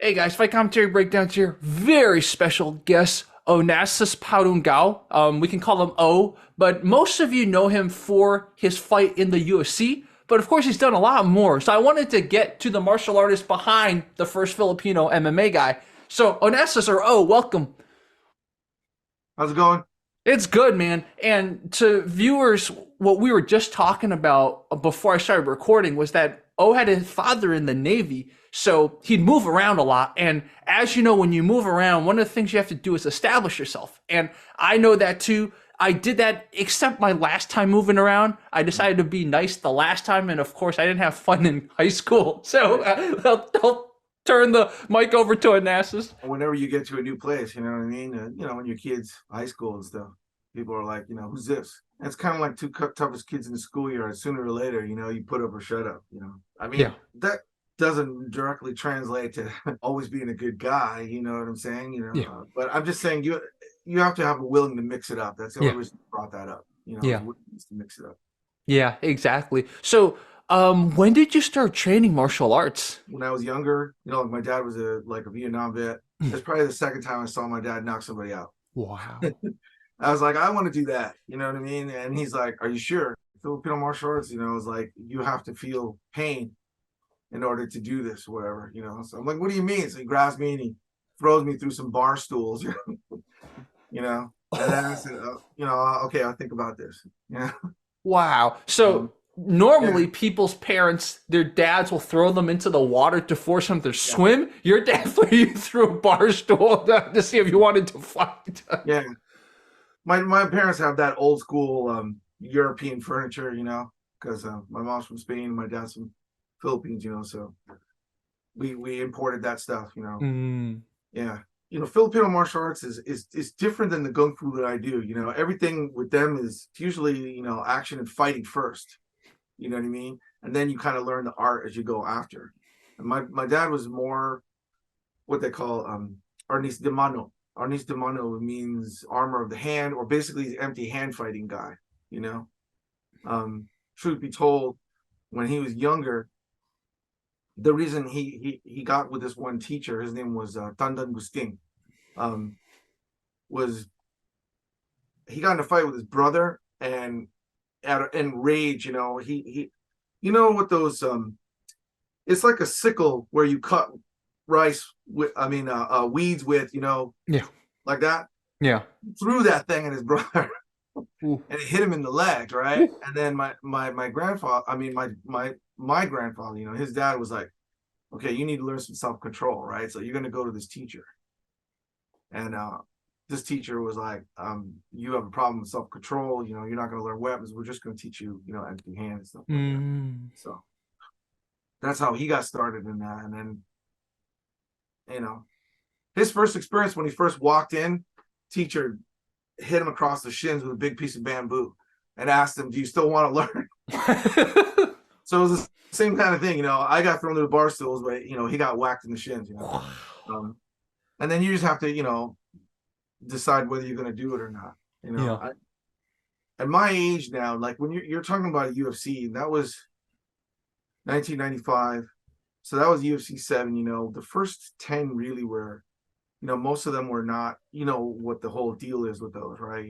Hey guys, fight commentary breakdowns here. Very special guest, Onassis Parungao. We can call him O, but most of you know him for his fight in the UFC. But of course, he's done a lot more. So I wanted to get to the martial artist behind the first Filipino MMA guy. So Onassis or O, welcome. How's it going? It's good, man. And to viewers, what we were just talking about before I started recording was that O had his father in the Navy, so he'd move around a lot. And as you know, when you move around, one of the things you have to do is establish yourself. And I know that too. I did that, except my last time moving around. I decided to be nice the last time, and of course, I didn't have fun in high school. So I'll turn the mic over to Onassis. Whenever you get to a new place, you know what I mean? When you're kids, high school and stuff, people are like, who's this? And it's kind of like two toughest kids in the schoolyard. Sooner or later, you put up or shut up. I Yeah, mean, that doesn't directly translate to always being a good guy. You know what I'm saying? yeah, But I'm just saying you have to have a willing to mix it up. That's the only yeah, reason I brought that up. Is yeah. willingness to mix it up. Yeah, exactly. So, when did you start training martial arts? When I was younger, like my dad was a Vietnam vet. That's probably the second time I saw my dad knock somebody out. Wow. I was like, I want to do that. You know what I mean? And he's like, are you sure? Filipino martial arts, it's like you have to feel pain in order to do this, or whatever. So I'm like, what do you mean? So he grabs me and he throws me through some bar stools, And then I said, okay, I'll think about this. Yeah. Wow. Um, So, yeah. normally people's parents, their dads will throw them into the water to force them to Yeah. swim. Your dad threw you through a bar stool to see if you wanted to fight. Yeah. My parents have that old school European furniture, because my mom's from Spain and my dad's from Philippines, so we imported that stuff. Mm, Yeah. Filipino martial arts is different than the kung fu that I do. Everything with them is usually, action and fighting first. You know what I mean? And then you kind of learn the art as you go after. And my dad was more what they call arnis de mano. Arnis de mano means armor of the hand, or basically empty hand fighting guy, you know. Truth be told, when he was younger, the reason he got with this one teacher, his name was Tandan Gusting, um, was he got in a fight with his brother, and in rage, he what those it's like a sickle where you cut rice with, weeds with, yeah. like that. Yeah. Threw that thing at his brother, Ooh, and it hit him in the leg, right? ooh. And then my grandfather, my grandfather, his dad was like, okay, you need to learn some self control, right? So you're gonna go to this teacher, and this teacher was like, you have a problem with self control. You're not gonna learn weapons. We're just gonna teach you, empty hand and stuff like that. Mm. So that's how he got started in that, and then you know his first experience when he first walked in, teacher hit him across the shins with a big piece of bamboo and asked him, do you still want to learn? So it was the same kind of thing. I got thrown to the bar stools, but he got whacked in the shins. And then you just have to decide whether you're going to do it or not. Yeah. At my age now, like when you're talking about a UFC, that was 1995, so that was UFC 7. The first 10 really were, most of them were not, what the whole deal is with those, right?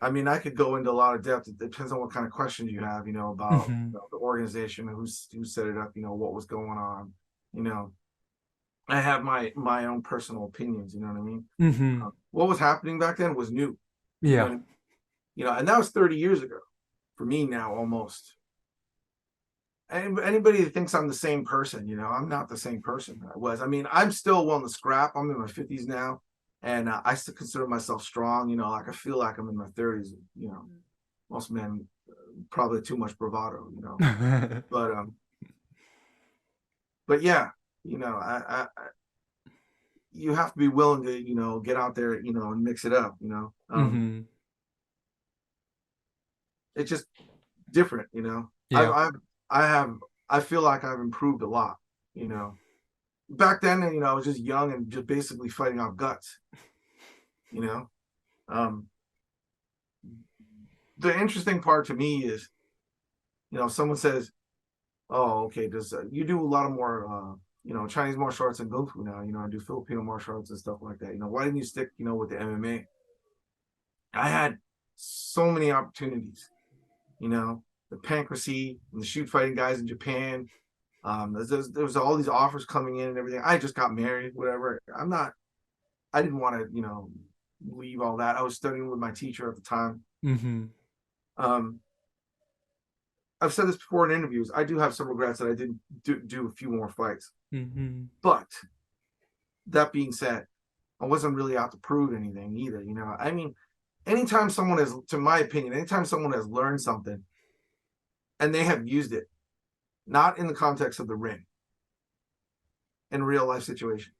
I could go into a lot of depth. It depends on what kind of questions you have, about Hmm. the organization, who set it up, what was going on. You know, I have my own personal opinions. You know what I mean? Hmm. What was happening back then was new. You know Yeah. what I mean? And that was 30 years ago for me now, almost. Anybody that thinks I'm the same person, I'm not the same person I was. I'm still willing to scrap. I'm in my 50s now, and I still consider myself strong. Like I feel like I'm in my 30s. Most men probably too much bravado. But yeah, you have to be willing to get out there, and mix it up. Hmm. It's just different. Yeah. I have I feel like I've improved a lot. You know, back then, I was just young and just basically fighting off guts. You know, um, the interesting part to me is, someone says, "Oh, okay, does you do a lot of more Chinese martial arts and Kung Fu now. I do Filipino martial arts and stuff like that. Why didn't you stick, with the MMA? I had so many opportunities, the Pancrasy and the shoot fighting guys in Japan. There was all these offers coming in and everything. I just got married, whatever. I didn't want to, leave all that. I was studying with my teacher at the time. Mm-hmm. I've said this before in interviews. I do have some regrets that I didn't do a few more fights. Mm-hmm. But that being said, I wasn't really out to prove anything either. I mean, anytime someone has, to my opinion, anytime someone has learned something and they have used it, not in the context of the ring, in a real life situation.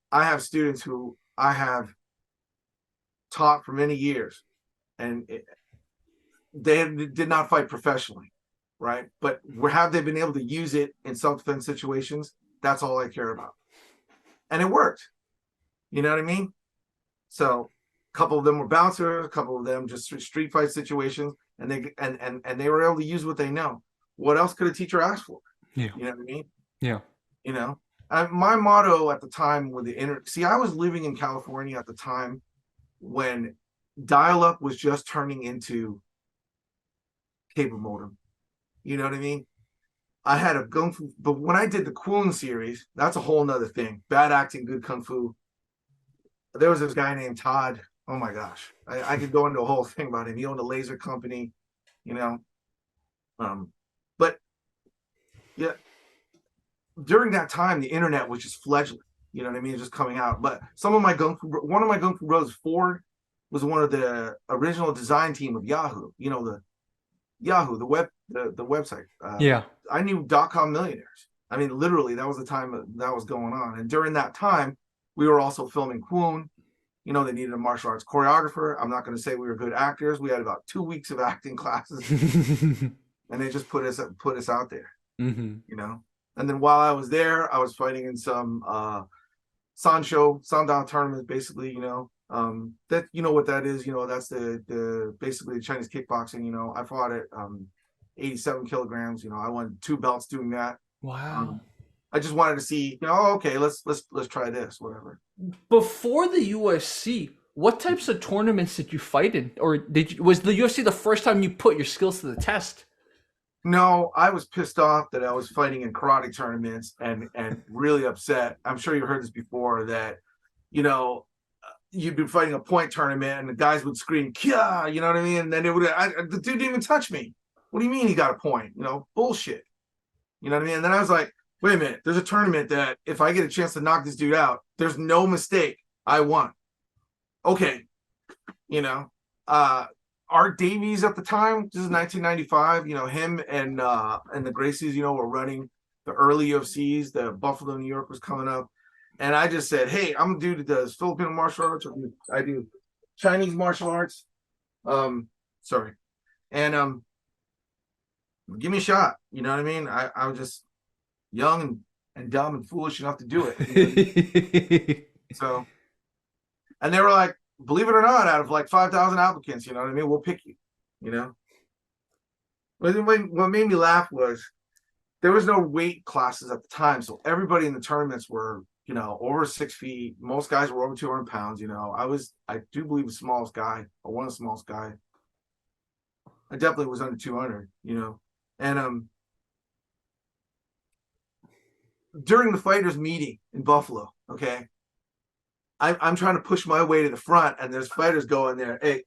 I have students who I have taught for many years, and they did not fight professionally, right? But have they been able to use it in self-defense situations? That's all I care about. And it worked. You know what I mean? So a couple of them were bouncers, a couple of them just street fight situations, and they were able to use what they know. What else could a teacher ask for? Yeah. You know what I mean? Yeah. My motto at the time with I was living in California at the time when dial-up was just turning into cable modem. You know what I mean? I had a Kung Fu, but when I did the Kwun series, that's a whole nother thing. Bad acting, good Kung Fu. There was this guy named Todd. Oh my gosh. I could go into a whole thing about him. He owned a laser company, but yeah, during that time, the internet was just fledgling. You know what I mean? Just coming out. But one of my Kung Fu brothers, Ford, was one of the original design team of Yahoo. The Yahoo, the website. Yeah. I knew .com millionaires. I mean, literally, that was the time that was going on. And during that time, we were also filming Kwun. They needed a martial arts choreographer. I'm not going to say we were good actors. We had about 2 weeks of acting classes, and they just put us out there. Mm-hmm. And then while I was there, I was fighting in some Sandan tournaments, basically. That what that is. That's the basically the Chinese kickboxing. I fought at 87 kilograms. I won 2 belts doing that. Wow. I just wanted to see. Okay, let's try this, whatever. Before the UFC, what types of tournaments did you fight in, or was the UFC the first time you put your skills to the test? No, I was pissed off that I was fighting in karate tournaments and really upset. I'm sure you heard this before that, you'd be fighting a point tournament and the guys would scream, "Kia!" You know what I mean? And then the dude didn't even touch me. What do you mean he got a point? Bullshit. You know what I mean? And then I was like, wait a minute, there's a tournament that if I get a chance to knock this dude out, there's no mistake. I won. Okay. Art Davies at the time, this is 1995, him and the Gracies, were running the early UFCs. The Buffalo, New York was coming up. And I just said, hey, I'm a dude that does Filipino martial arts. I do Chinese martial arts. Sorry. And give me a shot. You know what I mean? I was just young and dumb and foolish enough to do it. So, and they were like, believe it or not, out of like 5,000 applicants, you know what I mean? We'll pick you, What made me laugh was there was no weight classes at the time. So everybody in the tournaments were, over 6 feet. Most guys were over 200 pounds. I do believe the smallest guy, or one of the smallest guy. I definitely was under 200, and during the fighters meeting in Buffalo, okay, I'm trying to push my way to the front, and there's fighters going there. Hey,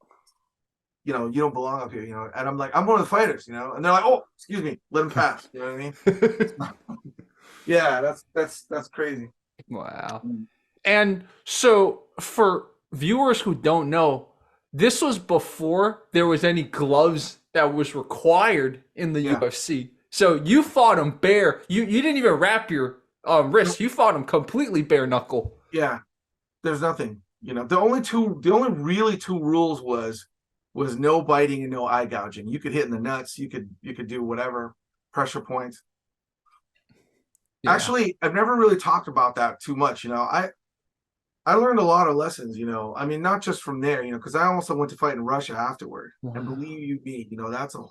you don't belong up here, And I'm like, I'm one of the fighters, And they're like, oh, excuse me, let him pass. You know what I mean? Yeah, that's crazy. Wow. And so for viewers who don't know, this was before there was any gloves that was required in the UFC. So you fought him bare. You didn't even wrap your wrist. You fought him completely bare knuckle. Yeah. There's nothing. The only really two rules was no biting and no eye gouging. You could hit in the nuts. You could do whatever pressure points. Yeah. Actually, I've never really talked about that too much. I learned a lot of lessons. I mean, not just from there. Because I also went to fight in Russia afterward. Wow. And believe you me, that's a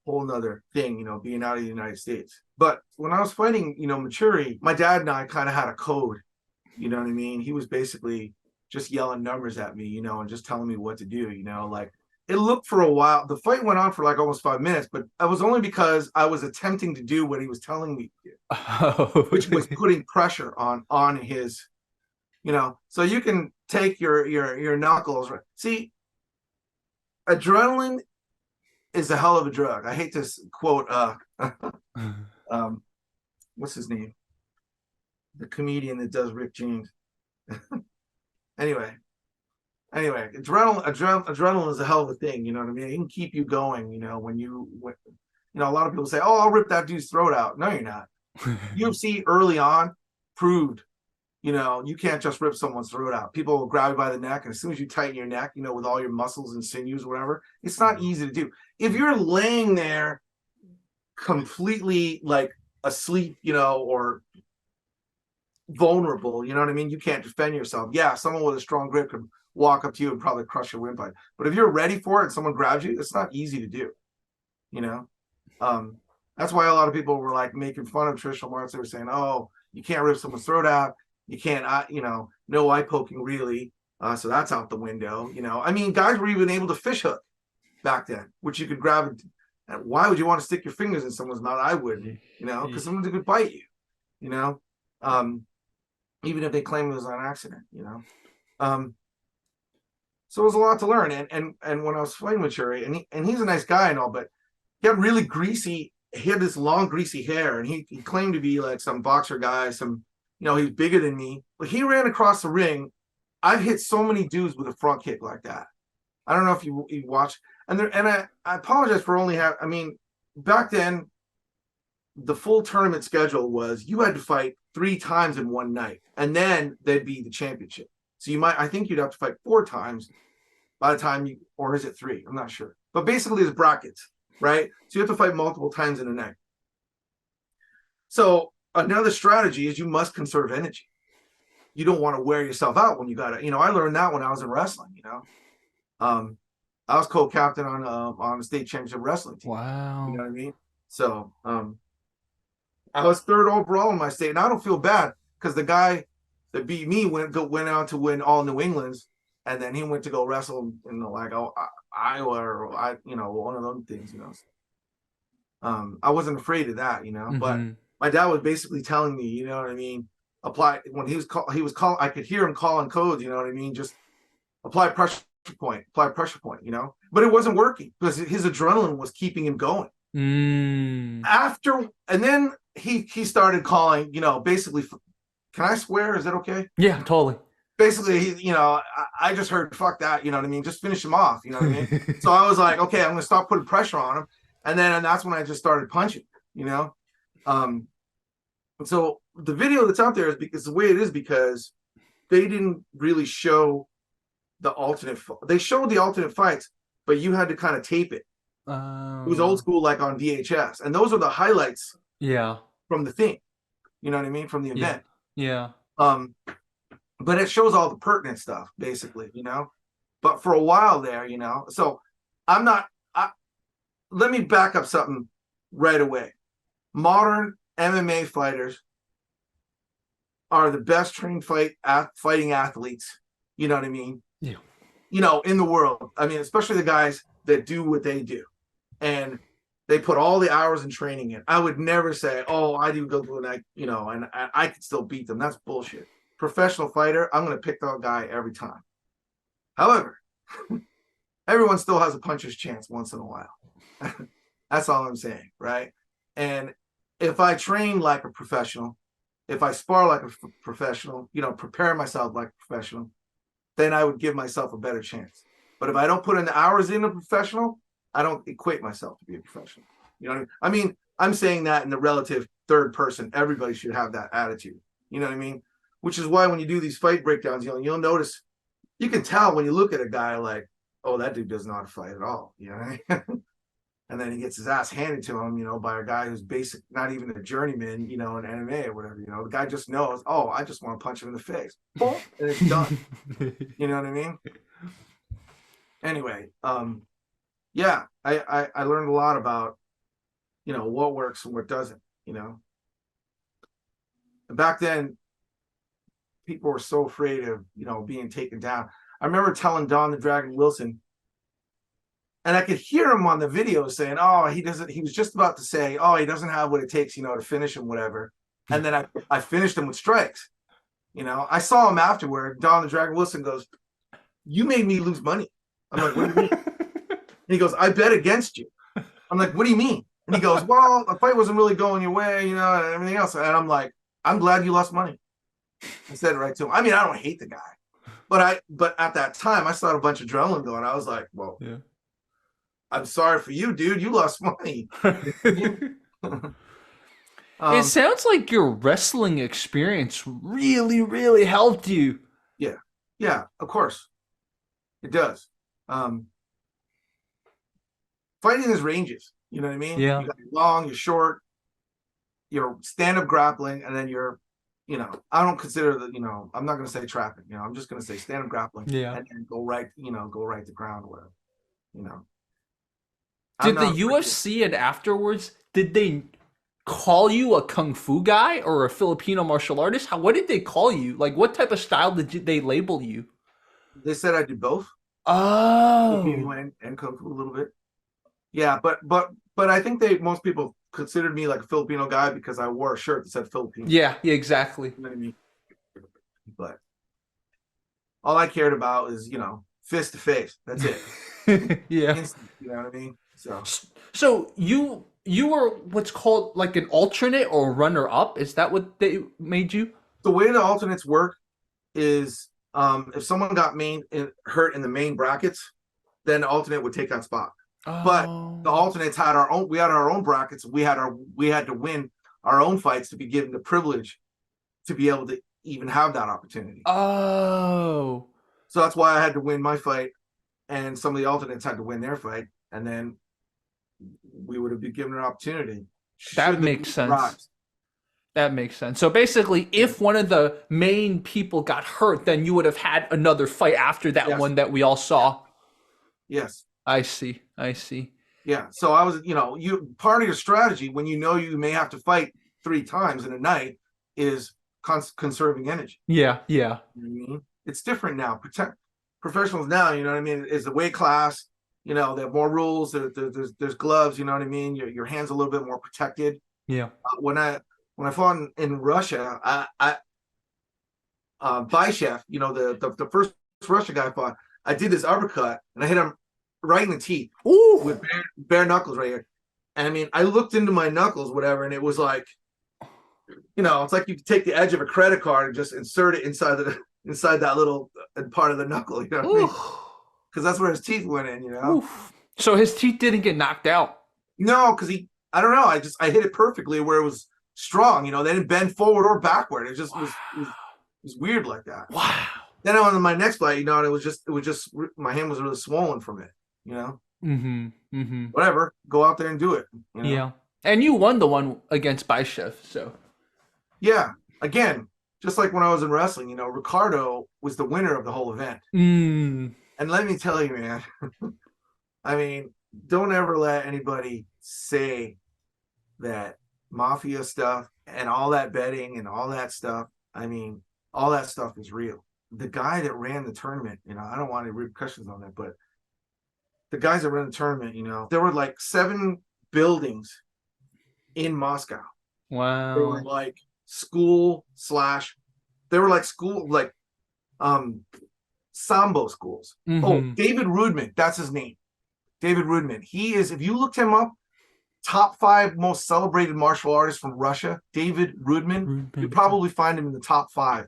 whole nother thing, being out of the United States. But when I was fighting, Maturi, my dad and I kind of had a code. You know what I mean? He was basically just yelling numbers at me, and just telling me what to do, like it looked for a while. The fight went on for like almost 5 minutes, but it was only because I was attempting to do what he was telling me to do, Oh. which was putting pressure on his, so you can take your knuckles. See, adrenaline is a hell of a drug. I hate to quote what's his name? The comedian that does Rick James. anyway, adrenaline is a hell of a thing. You know what I mean? It can keep you going. When a lot of people say, "Oh, I'll rip that dude's throat out." No, you're not. UFC early on proved, you can't just rip someone's throat out. People will grab you by the neck, and as soon as you tighten your neck, with all your muscles and sinews, whatever, it's not easy to do. If you're laying there completely like asleep, or vulnerable, you know what I mean? You can't defend yourself. Yeah, someone with a strong grip could walk up to you and probably crush your windpipe. But if you're ready for it and someone grabs you, it's not easy to do. That's why a lot of people were like making fun of traditional martial. They were saying, "Oh, you can't rip someone's throat out. You can't, no eye poking really. So that's out the window." I mean, guys were even able to fish hook back then, which you could grab. And why would you want to stick your fingers in someone's mouth? I wouldn't, because someone could bite you. Even if they claim it was on accident, So it was a lot to learn. And when I was fighting with Maturi, and he's a nice guy and all, but he had really greasy, he had this long greasy hair, and he claimed to be like some boxer guy, he's bigger than me. But he ran across the ring. I've hit so many dudes with a front kick like that. I don't know if you watch. And I apologize for only having. I mean, back then, the full tournament schedule was you had to fight 3 times in one night, and then there'd be the championship. So I think you'd have to fight 4 times by the time or is it 3? I'm not sure. But basically, it's brackets, right? So you have to fight multiple times in a night. So another strategy is you must conserve energy. You don't want to wear yourself out when you got to, I learned that when I was in wrestling, I was co-captain on a state championship wrestling team. Wow. You know what I mean? So I was 3rd overall in my state, and I don't feel bad because the guy that beat me went on to win all New England's, and then he went to go wrestle in Iowa or one of those things, I wasn't afraid of that, but my dad was basically telling me, you know what I mean, apply when he was calling, I could hear him calling codes, you know what I mean, just apply pressure point, but it wasn't working because his adrenaline was keeping him going. And then he started calling, basically, can I swear? Is that okay? Yeah, totally. Basically, I just heard, fuck that, you know what I mean? Just finish him off, you know what I mean? So I was like, okay, I'm going to stop putting pressure on him. And that's when I just started punching, So the video that's out there is because the way it is, because they didn't really show the alternate. They showed the alternate fights, but you had to kind of tape it. It was old school, like on VHS. And those are the highlights from the thing, you know what I mean? From the event. Yeah. But it shows all the pertinent stuff, basically, But for a while there, so let me back up something right away. Modern MMA fighters are the best trained fighting athletes, you know what I mean? Yeah. In the world. I mean, especially the guys that do what they do. And they put all the hours in training in. I would never say, "Oh, I do go through and I could still beat them." That's bullshit. Professional fighter, I'm going to pick that guy every time. However, everyone still has a puncher's chance once in a while. That's all I'm saying, right? And if I train like a professional, if I spar like a professional, prepare myself like a professional, then I would give myself a better chance. But if I don't put in the hours in a professional, I don't equate myself to be a professional. You know what I mean? I'm saying that in the relative third person. Everybody should have that attitude. You know what I mean? Which is why when you do these fight breakdowns, you'll notice, you can tell when you look at a guy like, oh, that dude does not fight at all. You know what I mean? And then he gets his ass handed to him, by a guy who's not even a journeyman, in MMA or whatever. The guy just knows, oh, I just want to punch him in the face. Boom, and it's done. You know what I mean? Anyway, yeah, I learned a lot about what works and what doesn't. And back then, people were so afraid of being taken down. I remember telling Don the Dragon Wilson, and I could hear him on the video saying, "Oh, he doesn't." He was just about to say, "Oh, he doesn't have what it takes, to finish him, whatever." And then I finished him with strikes. I saw him afterward. Don the Dragon Wilson goes, "You made me lose money." I'm like, "What do you mean?" And he goes, "I bet against you." I'm like, "What do you mean?" And he goes, "Well, the fight wasn't really going your way, and everything else." And I'm like, "I'm glad you lost money." I said it right to him. I mean, I don't hate the guy, but at that time, I saw a bunch of adrenaline going. I was like, "Well, Yeah. I'm sorry for you, dude. You lost money." It sounds like your wrestling experience really, really helped you. Yeah, of course it does. Fighting is ranges. You know what I mean? Yeah. You got your long, your short, your stand-up grappling, and then your, I don't consider that. I'm not going to say trapping. I'm just going to say stand-up grappling. Yeah. And then go right to ground, whatever. I'm Did the not UFC and afterwards, did they call you a kung fu guy or a Filipino martial artist? What did they call you? Like, what type of style they label you? They said I did both. Oh. And kung fu a little bit. Yeah, but I think most people considered me like a Filipino guy because I wore a shirt that said Filipino. Yeah, exactly. You know what I mean? But all I cared about is, fist to face. That's it. Yeah. Instant, you know what I mean? So you were what's called like an alternate or runner up? Is that what they made you? The way the alternates work is if someone got hurt in the main brackets, then the alternate would take that spot. Oh. But the alternates had we had our own brackets. We had to win our own fights to be given the privilege to be able to even have that opportunity. Oh. So that's why I had to win my fight, and some of the alternates had to win their fight, and then we would have been given an opportunity. That makes sense. That makes sense. So basically, if one of the main people got hurt, then you would have had another fight after that one that we all saw. Yes. I see. Yeah. So I was, part of your strategy when you may have to fight 3 times in a night is conserving energy. Yeah. You know what I mean? It's different now. Professionals now, you know what I mean, is the weight class. They have more rules. There's gloves. You know what I mean. Your hands a little bit more protected. Yeah. When I fought in Russia, Baishev, the first Russia guy I fought, I did this uppercut and I hit him right in the teeth. Ooh. With bare knuckles right here. And I mean, I looked into my knuckles, whatever, and it was like, it's like you could take the edge of a credit card and just insert it inside that little part of the knuckle. You know what I mean? Because that's where his teeth went in. Oof. So his teeth didn't get knocked out. No, because I don't know. I hit it perfectly where it was strong. They didn't bend forward or backward. It just was weird like that. Wow. Then on my next fight, it was just my hand was really swollen from it. Whatever. Go out there and do it. Yeah. And you won the one against Baishev, so. Yeah. Again, just like when I was in wrestling, Ricardo was the winner of the whole event. And let me tell you, man, I mean, don't ever let anybody say that mafia stuff and all that betting and all that stuff. I mean, all that stuff is real. The guy that ran the tournament, I don't want any repercussions on that, but the guys that ran the tournament, there were like 7 buildings in Moscow. Wow. They were like school Sambo schools. Oh, David Rudman, that's his name. David Rudman. He is, if you looked him up, top 5 most celebrated martial artists from Russia. David Rudman. You probably find him in the top 5.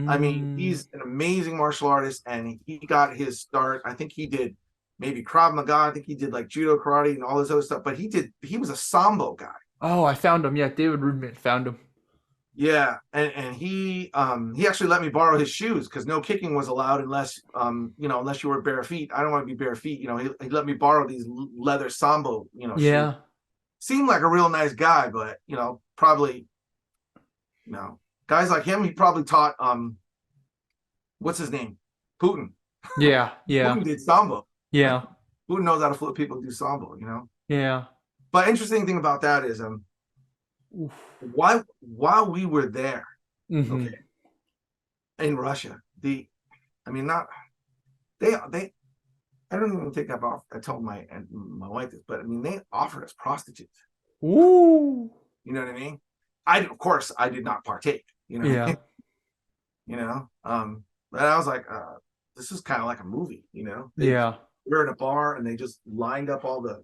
I mean, he's an amazing martial artist, and he got his start. I think he did maybe Krav Maga. I think he did like judo, karate, and all this other stuff. But he was a Sambo guy. Oh, I found him. Yeah, David Rudman found him. Yeah, and he actually let me borrow his shoes because no kicking was allowed unless you were bare feet. I don't want to be bare feet. He let me borrow these leather Sambo. Yeah. Shoes. Seemed like a real nice guy, but probably guys like him. He probably taught what's his name, Putin. Yeah. Putin did Sambo. Yeah. Putin knows how to flip people and do Sambo. Yeah. But interesting thing about that is Oof. while we were there, Mm-hmm. okay, in Russia, I mean, not they I don't even think I told my wife this, but I mean, they offered us prostitutes. Ooh. You know what I mean? Of course, I did not partake. You know, Yeah. you know. But I was like, this is kind of like a movie. You know, Yeah. we're in a bar and they just lined up all the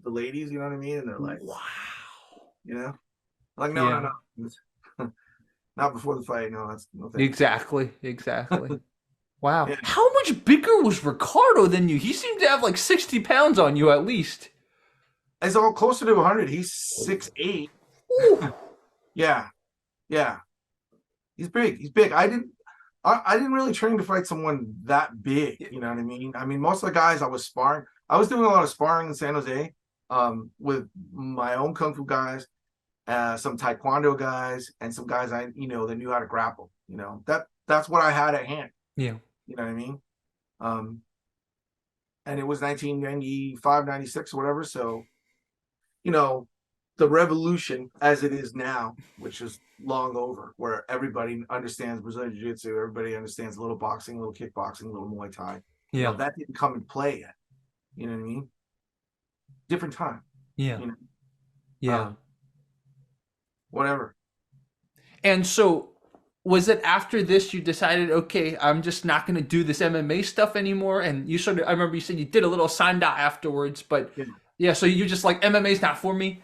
ladies. You know what I mean? And they're like, Wow. you know, like Yeah. no, not before the fight. No, that's no thank Exactly. Exactly. Wow. you. Yeah, How much bigger was Ricardo than you? He seemed to have like 60 pounds on you at least. it's all closer to 100. He's 6'8". Ooh. Yeah, yeah. He's big. He's big. I didn't really train to fight someone that big. You know what I mean? I mean, most of the guys I was sparring, I was doing a lot of sparring in San Jose, with my own kung fu guys, some taekwondo guys, and some guys that knew how to grapple. You know, that's what I had at hand. Yeah. You know what I mean? Um, and it was 1995, 96, or whatever. So, you know, the revolution as it is now, which is long over, where everybody understands Brazilian Jiu-Jitsu, everybody understands a little boxing, a little kickboxing, a little Muay Thai. Yeah. That didn't come in play yet. You know what I mean? Different time. Yeah. You know, Yeah. whatever. And so, was it after this you decided, okay, I'm just not going to do this MMA stuff anymore? And you sort of, I remember you said you did a little sign out afterwards, but Yeah. yeah, so you just like MMA's not for me.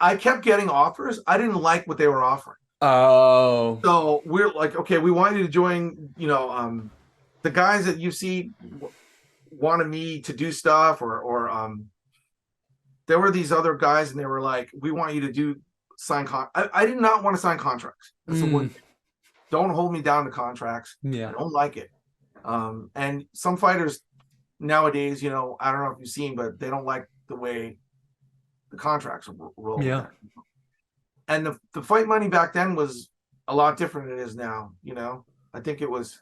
I kept getting offers. I didn't like what they were offering. Oh. So we're like, okay, we want you to join. The guys at UFC wanted me to do stuff, or there were these other guys, and they were like, we want you to sign I did not want to sign contracts. That's the one thing. Don't hold me down to contracts. Yeah. I don't like it. And some fighters nowadays, I don't know if you've seen, but they don't like the way the contracts roll. Yeah. And the fight money back then was a lot different than it is now. I think it was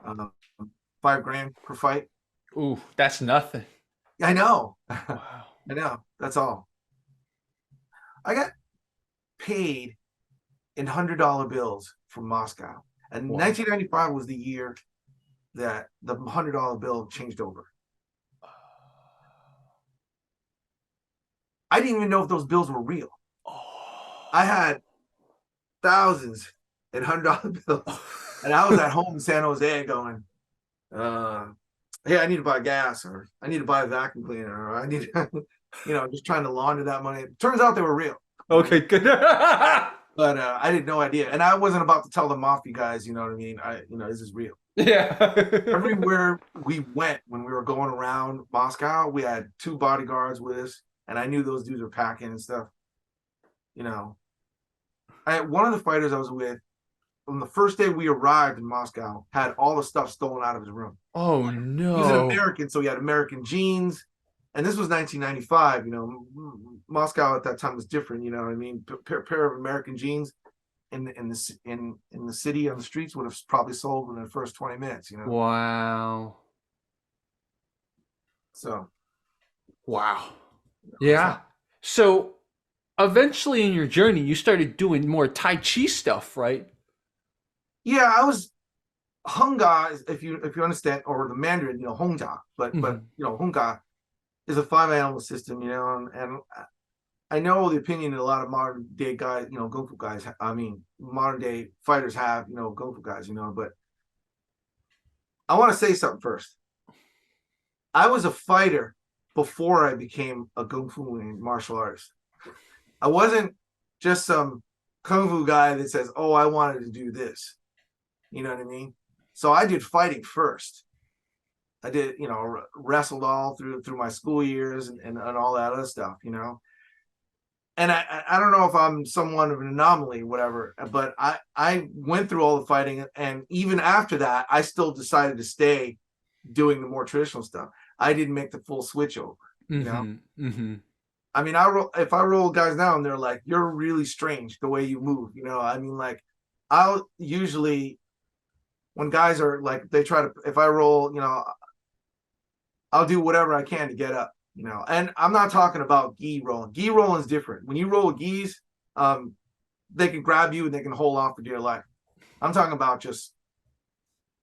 $5,000 per fight. Ooh, that's nothing. I know. Wow. I know. That's all. I got paid in $100 bills from Moscow. And Wow. 1995 was the year that the $100 bill changed over. I didn't even know if those bills were real. Oh. I had thousands in $100 bills. And I was at home in San Jose going, hey, I need to buy gas, or I need to buy a vacuum cleaner, or I need just trying to launder that money. It turns out they were real. Okay, good. But I had no idea. And I wasn't about to tell the mafia guys, you know what I mean? This is real. Yeah. Everywhere we went when we were going around Moscow, we had 2 bodyguards with us, and I knew those dudes were packing and stuff. One of the fighters I was with, on the first day we arrived in Moscow, had all the stuff stolen out of his room. Oh He's an no. American, so he had American jeans. And this was 1995. Moscow at that time was different. You know what I mean? Pair of American jeans in the city on the streets would have probably sold within the first 20 minutes. Wow. So Wow. Yeah. So eventually in your journey, you started doing more Tai Chi stuff, right? yeah, I was Hung Gar, if you understand, or the Mandarin, Hung Gar, but Hung Gar is a 5 animal system, and I know the opinion that a lot of modern day guys, Kungfu guys, I mean, modern day fighters have, Kungfu guys, but I want to say something first. I was a fighter before I became a Kungfu and martial artist. I wasn't just some Kung Fu guy that says, oh, I wanted to do this. You know what I mean? So I did fighting first. I did, wrestled all through my school years and all that other stuff, And I don't know if I'm somewhat of an anomaly, whatever, but I went through all the fighting, and even after that, I still decided to stay doing the more traditional stuff. I didn't make the full switch over, I mean, if I roll guys now and they're like, you're really strange the way you move, I mean, like, I'll usually, when guys are like, they try to, if I roll, I'll do whatever I can to get up. you know. And I'm not talking about gi rolling. Gi rolling is different. When you roll with gis, they can grab you and they can hold on for dear life. I'm talking about just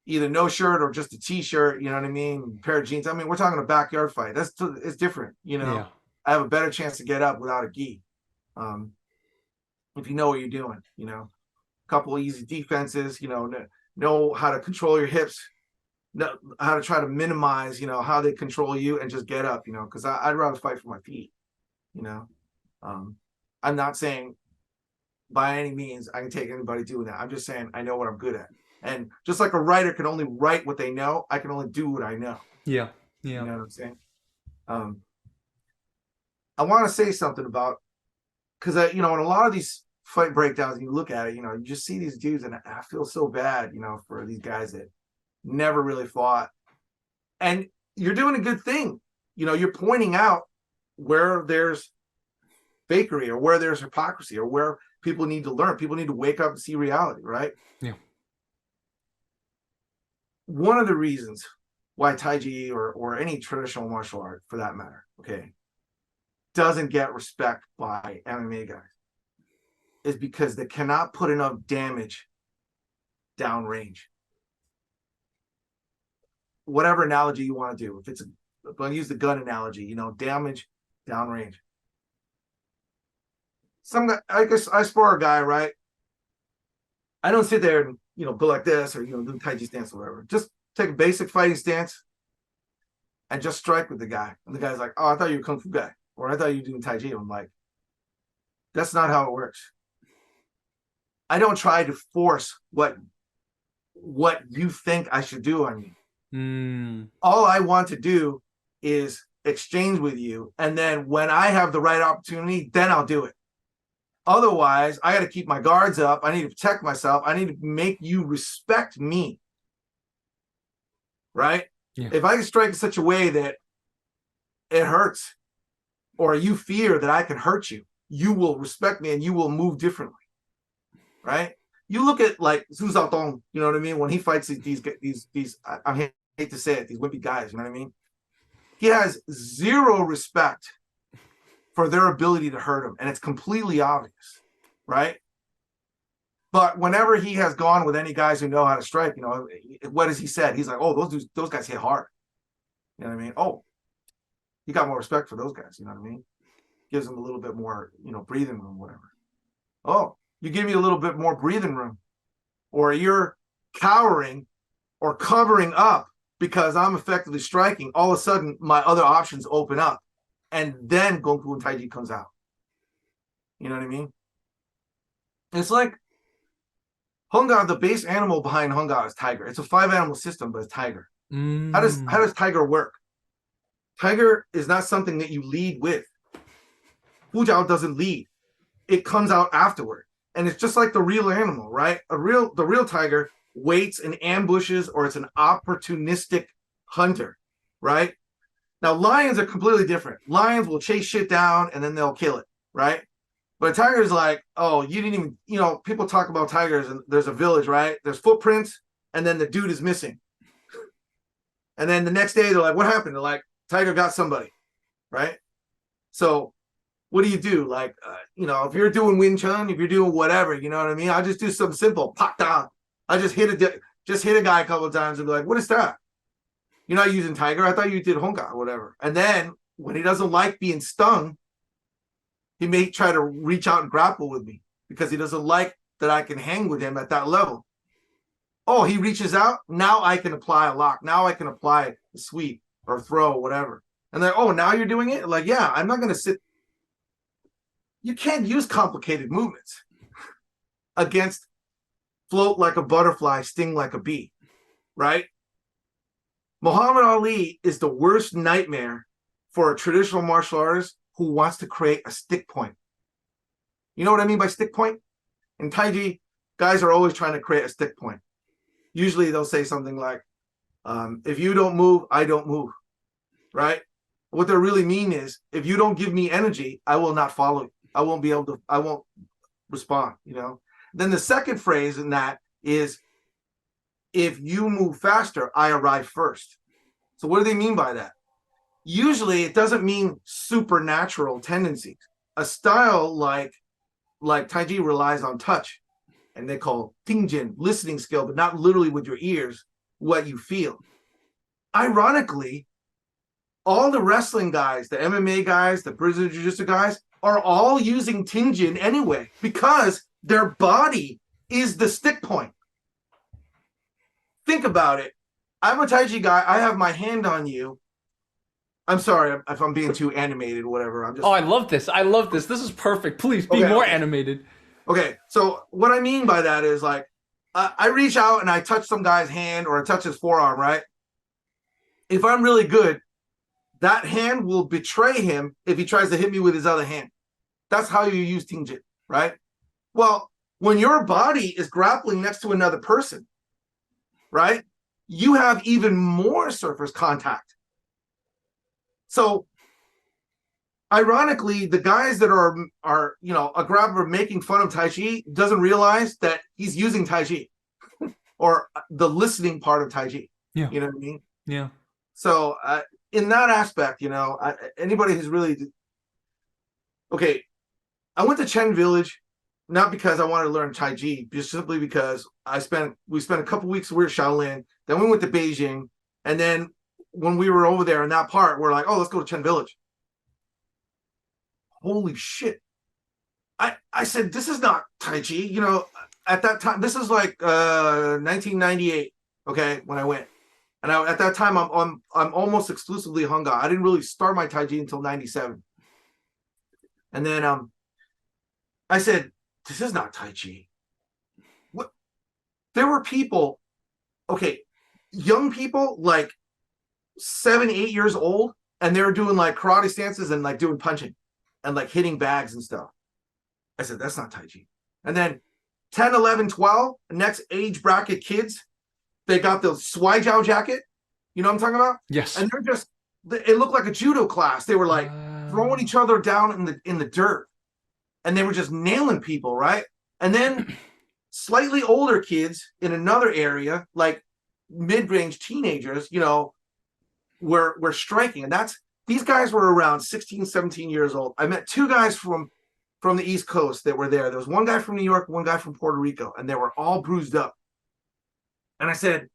either no shirt or just a t-shirt, you know what I mean? A pair of jeans. I mean, we're talking a backyard fight. It's different, you know. Yeah. I have a better chance to get up without a gi. If you know what you're doing, you know. A couple of easy defenses, you know how to control your hips, know how to try to minimize, you know, how they control you and just get up, you know, because I'd rather fight for my feet, you know. I'm not saying by any means I can take anybody doing that. I'm just saying I know what I'm good at. And just like a writer can only write what they know, I can only do what I know. Yeah. You Yeah. know what I'm saying? I want to say something about, because you know, in a lot of these fight breakdowns, you look at it, you know, you just see these dudes, and I feel so bad, you know, for these guys that never really fought. And you're doing a good thing. You know, you're pointing out where there's fakery or where there's hypocrisy or where people need to learn. People need to wake up and see reality, right? Yeah. One of the reasons why Taiji or any traditional martial art, for that matter, okay, doesn't get respect by MMA guys is because they cannot put enough damage downrange. Whatever analogy you want to do, if it's I'm going to use the gun analogy, you know, damage downrange. Some guy, I guess I spar a guy, right? I don't sit there and, you know, go like this or, you know, do Taiji stance or whatever. Just take a basic fighting stance and just strike with the guy. And the guy's like, oh, I thought you were a Kung Fu guy, or I thought you were doing Taiji. I'm like, that's not how it works. I don't try to force what you think I should do on you. All I want to do is exchange with you, and then when I have the right opportunity, then I'll do it. Otherwise, I got to keep my guards up. I need to protect myself. I need to make you respect me, right? Yeah. If I can strike in such a way that it hurts, or you fear that I can hurt you, you will respect me and you will move differently, right? You look at like Su Xiaotong, you know what I mean? When he fights these I hate to say it, these wimpy guys, you know what I mean? He has zero respect for their ability to hurt him, and it's completely obvious, right? But whenever he has gone with any guys who know how to strike, you know, what has he said? He's like, oh, those guys hit hard. You know what I mean? Oh, he got more respect for those guys, you know what I mean? Gives them a little bit more, you know, breathing room, whatever. Oh, you give me a little bit more breathing room, or you're cowering or covering up because I'm effectively striking. All of a sudden, my other options open up, and then Kungfu and Taiji comes out. You know what I mean? It's like Hung Gar, the base animal behind Hung Gar is tiger. It's a 5-animal system, but it's tiger. How does tiger work? Tiger is not something that you lead with. Fu Jiao doesn't lead. It comes out afterward. And it's just like the real animal, right? The real tiger waits and ambushes, or it's an opportunistic hunter, right? Now, lions are completely different. Lions will chase shit down and then they'll kill it, right? But a tiger is like, oh, you didn't even, you know, people talk about tigers and there's a village, right? There's footprints and then the dude is missing. And then the next day they're like, what happened? They're like, tiger got somebody, right? So what do? Like, you know, if you're doing Wing Chun, if you're doing whatever, you know what I mean? I'll just do something simple. Pop down. I just hit a guy a couple of times and be like, what is that? You're not using tiger. I thought you did Hung Gar, whatever. And then when he doesn't like being stung, he may try to reach out and grapple with me because he doesn't like that I can hang with him at that level. Oh, he reaches out. Now I can apply a lock. Now I can apply a sweep or throw, whatever. And then, oh, now you're doing it? Like, yeah, I'm not going to sit. You can't use complicated movements against float like a butterfly, sting like a bee, right? Muhammad Ali is the worst nightmare for a traditional martial artist who wants to create a stick point. You know what I mean by stick point? In Taiji, guys are always trying to create a stick point. Usually they'll say something like, if you don't move, I don't move, right? What they really mean is, if you don't give me energy, I will not follow you. I won't respond, you know? Then the second phrase in that is, if you move faster, I arrive first. So what do they mean by that? usually it doesn't mean supernatural tendencies. A style like Tai Chi relies on touch, and they call tingjin, listening skill, but not literally with your ears, what you feel. Ironically, all the wrestling guys, the MMA guys, the Brazilian Jiu-Jitsu guys, are all using tingjin anyway because their body is the stick point. Think about it. I'm a Tai Chi guy. I have my hand on you. I'm sorry if I'm being too animated or whatever. I'm just. Oh, I love this. I love this. This is perfect. Please be more animated. Okay, so what I mean by that is like, I reach out and I touch some guy's hand or I touch his forearm, right? If I'm really good, that hand will betray him if he tries to hit me with his other hand. That's how you use tingjin, right? Well, when your body is grappling next to another person, right, you have even more surface contact. So ironically, the guys that are a grabber making fun of Tai Chi doesn't realize that he's using Tai Chi or the listening part of Tai Chi. Yeah. You know what I mean? Yeah. So in that aspect, anybody who's really okay, I went to Chen Village not because I wanted to learn Tai Chi, just simply because we spent a couple weeks with Shaolin, then we went to Beijing, and then when we were over there in that part, we're like, oh, let's go to Chen Village. Holy shit. I said, this is not Tai Chi. At that time, this is like 1998, okay, when I went. And at that time, I'm almost exclusively Hung Gar. I didn't really start my Tai Chi until 97. And then I said, this is not Tai Chi. What? There were people, okay, young people, like 7, 8 years old, and they were doing like karate stances and like doing punching and like hitting bags and stuff. I said, that's not Tai Chi. And then 10, 11, 12, next age bracket kids, they got the Swai Jiao jacket. You know what I'm talking about? Yes. And it looked like a judo class. They were like throwing each other down in the dirt. And they were just nailing people, right? And then slightly older kids in another area, like mid-range teenagers, were striking. And these guys were around 16, 17 years old. I met two guys from the East Coast that were there. There was one guy from New York, one guy from Puerto Rico, and they were all bruised up. And I said,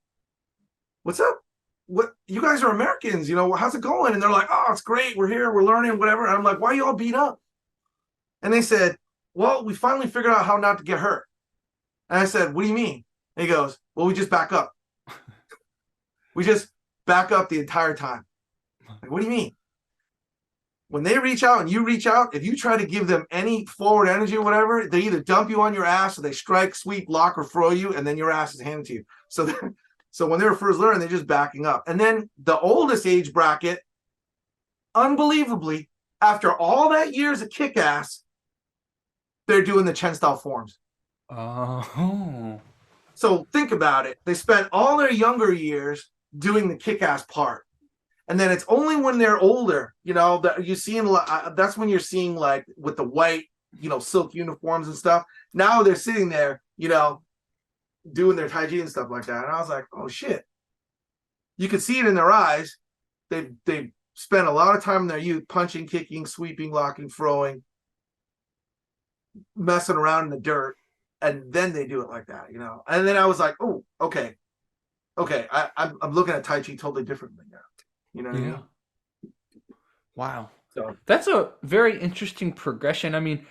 what's up? What, you guys are Americans, how's it going? And they're like, oh, it's great. We're here. We're learning, whatever. And I'm like, why are you all beat up? And they said, well, we finally figured out how not to get hurt. And I said, what do you mean? And he goes, well, we just back up. We just back up the entire time. Like, what do you mean? When they reach out and you reach out, if you try to give them any forward energy or whatever, they either dump you on your ass or they strike, sweep, lock, or throw you, and then your ass is handed to you. So when they were first learning, they're just backing up. And then the oldest age bracket, unbelievably, after all that years of kick ass, they're doing the Chen style forms. Oh. So think about it. They spent all their younger years doing the kick ass part. And then it's only when they're older, that you see that's when you're seeing like with the white, silk uniforms and stuff. Now they're sitting there, doing their Tai Chi and stuff like that. And I was like, oh shit. You could see it in their eyes. They spent a lot of time in their youth punching, kicking, sweeping, locking, throwing, messing around in the dirt. And then they do it like that, And then I was like, oh, okay. I'm looking at Tai Chi totally differently now. You know what I mean? Wow. So that's a very interesting progression. I mean,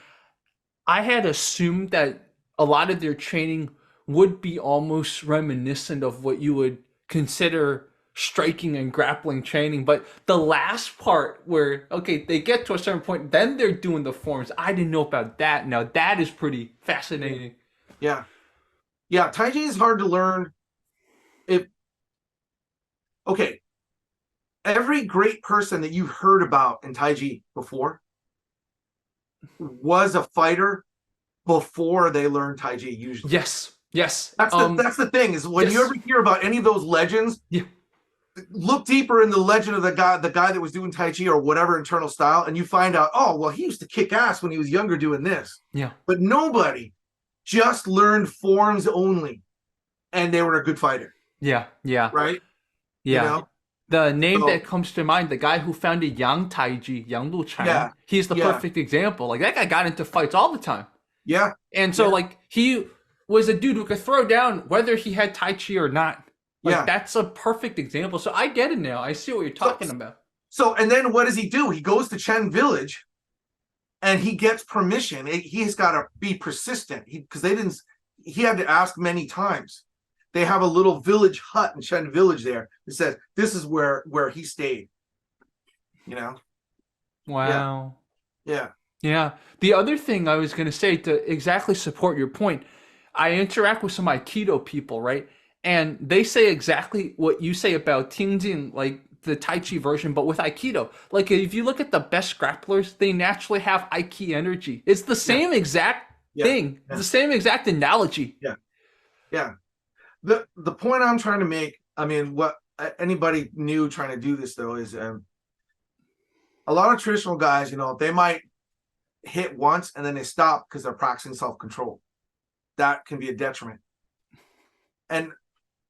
I had assumed that a lot of their training would be almost reminiscent of what you would consider striking and grappling training. But the last part where, okay, they get to a certain point, then they're doing the forms. I didn't know about that. Now, that is pretty fascinating. Yeah. Tai Chi is hard to learn. Every great person that you've heard about in Tai Chi before was a fighter before they learned Tai Chi, usually. Yes. That's the thing, is when you ever hear about any of those legends, look deeper in the legend of the guy that was doing Tai Chi or whatever internal style, and you find out, oh, well, he used to kick ass when he was younger doing this. Yeah. But nobody just learned forms only, and they were a good fighter. Yeah. Right? Yeah. The name So that comes to mind, the guy who founded Yang Taiji, Yang Luchang, yeah, he's the yeah, perfect example. Like that guy got into fights all the time. yeah, And so yeah, like he was a dude who could throw down whether he had Tai Chi or not. Like yeah. that's a perfect example. So I get it now. I see what you're So talking about. and then what does he do? He goes to Chen Village and he gets permission. He's got to be persistent because they didn't. He had to ask many times. They have a little village hut in Chen Village there that says this is where he stayed. You know? Yeah, Wow. yeah, Yeah. The other thing I was going to say to exactly support your point, I interact with some Aikido people, right? And they say exactly what you say about Tingjin, like the Tai Chi version, but with Aikido. Like if you look at the best grapplers, they naturally have Aiki energy. It's the yeah, same exact yeah, thing, yeah, the same exact analogy. yeah, yeah. The point I'm trying to make, I mean, what anybody new trying to do this though is a lot of traditional guys, they might hit once and then they stop because they're practicing self-control. That can be a detriment. And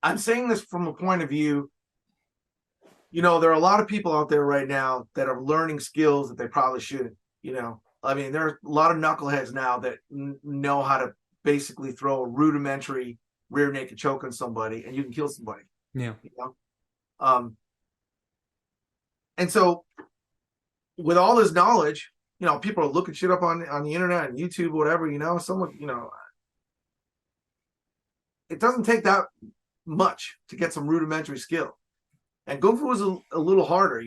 I'm saying this from a point of view, there are a lot of people out there right now that are learning skills that they probably shouldn't. I mean, there are a lot of knuckleheads now that know how to basically throw a rudimentary rear naked choke on somebody and you can kill somebody. Yeah. And so with all this knowledge, people are looking shit up on the internet and YouTube, whatever, someone, it doesn't take that much to get some rudimentary skill. And Kungfu is a little harder,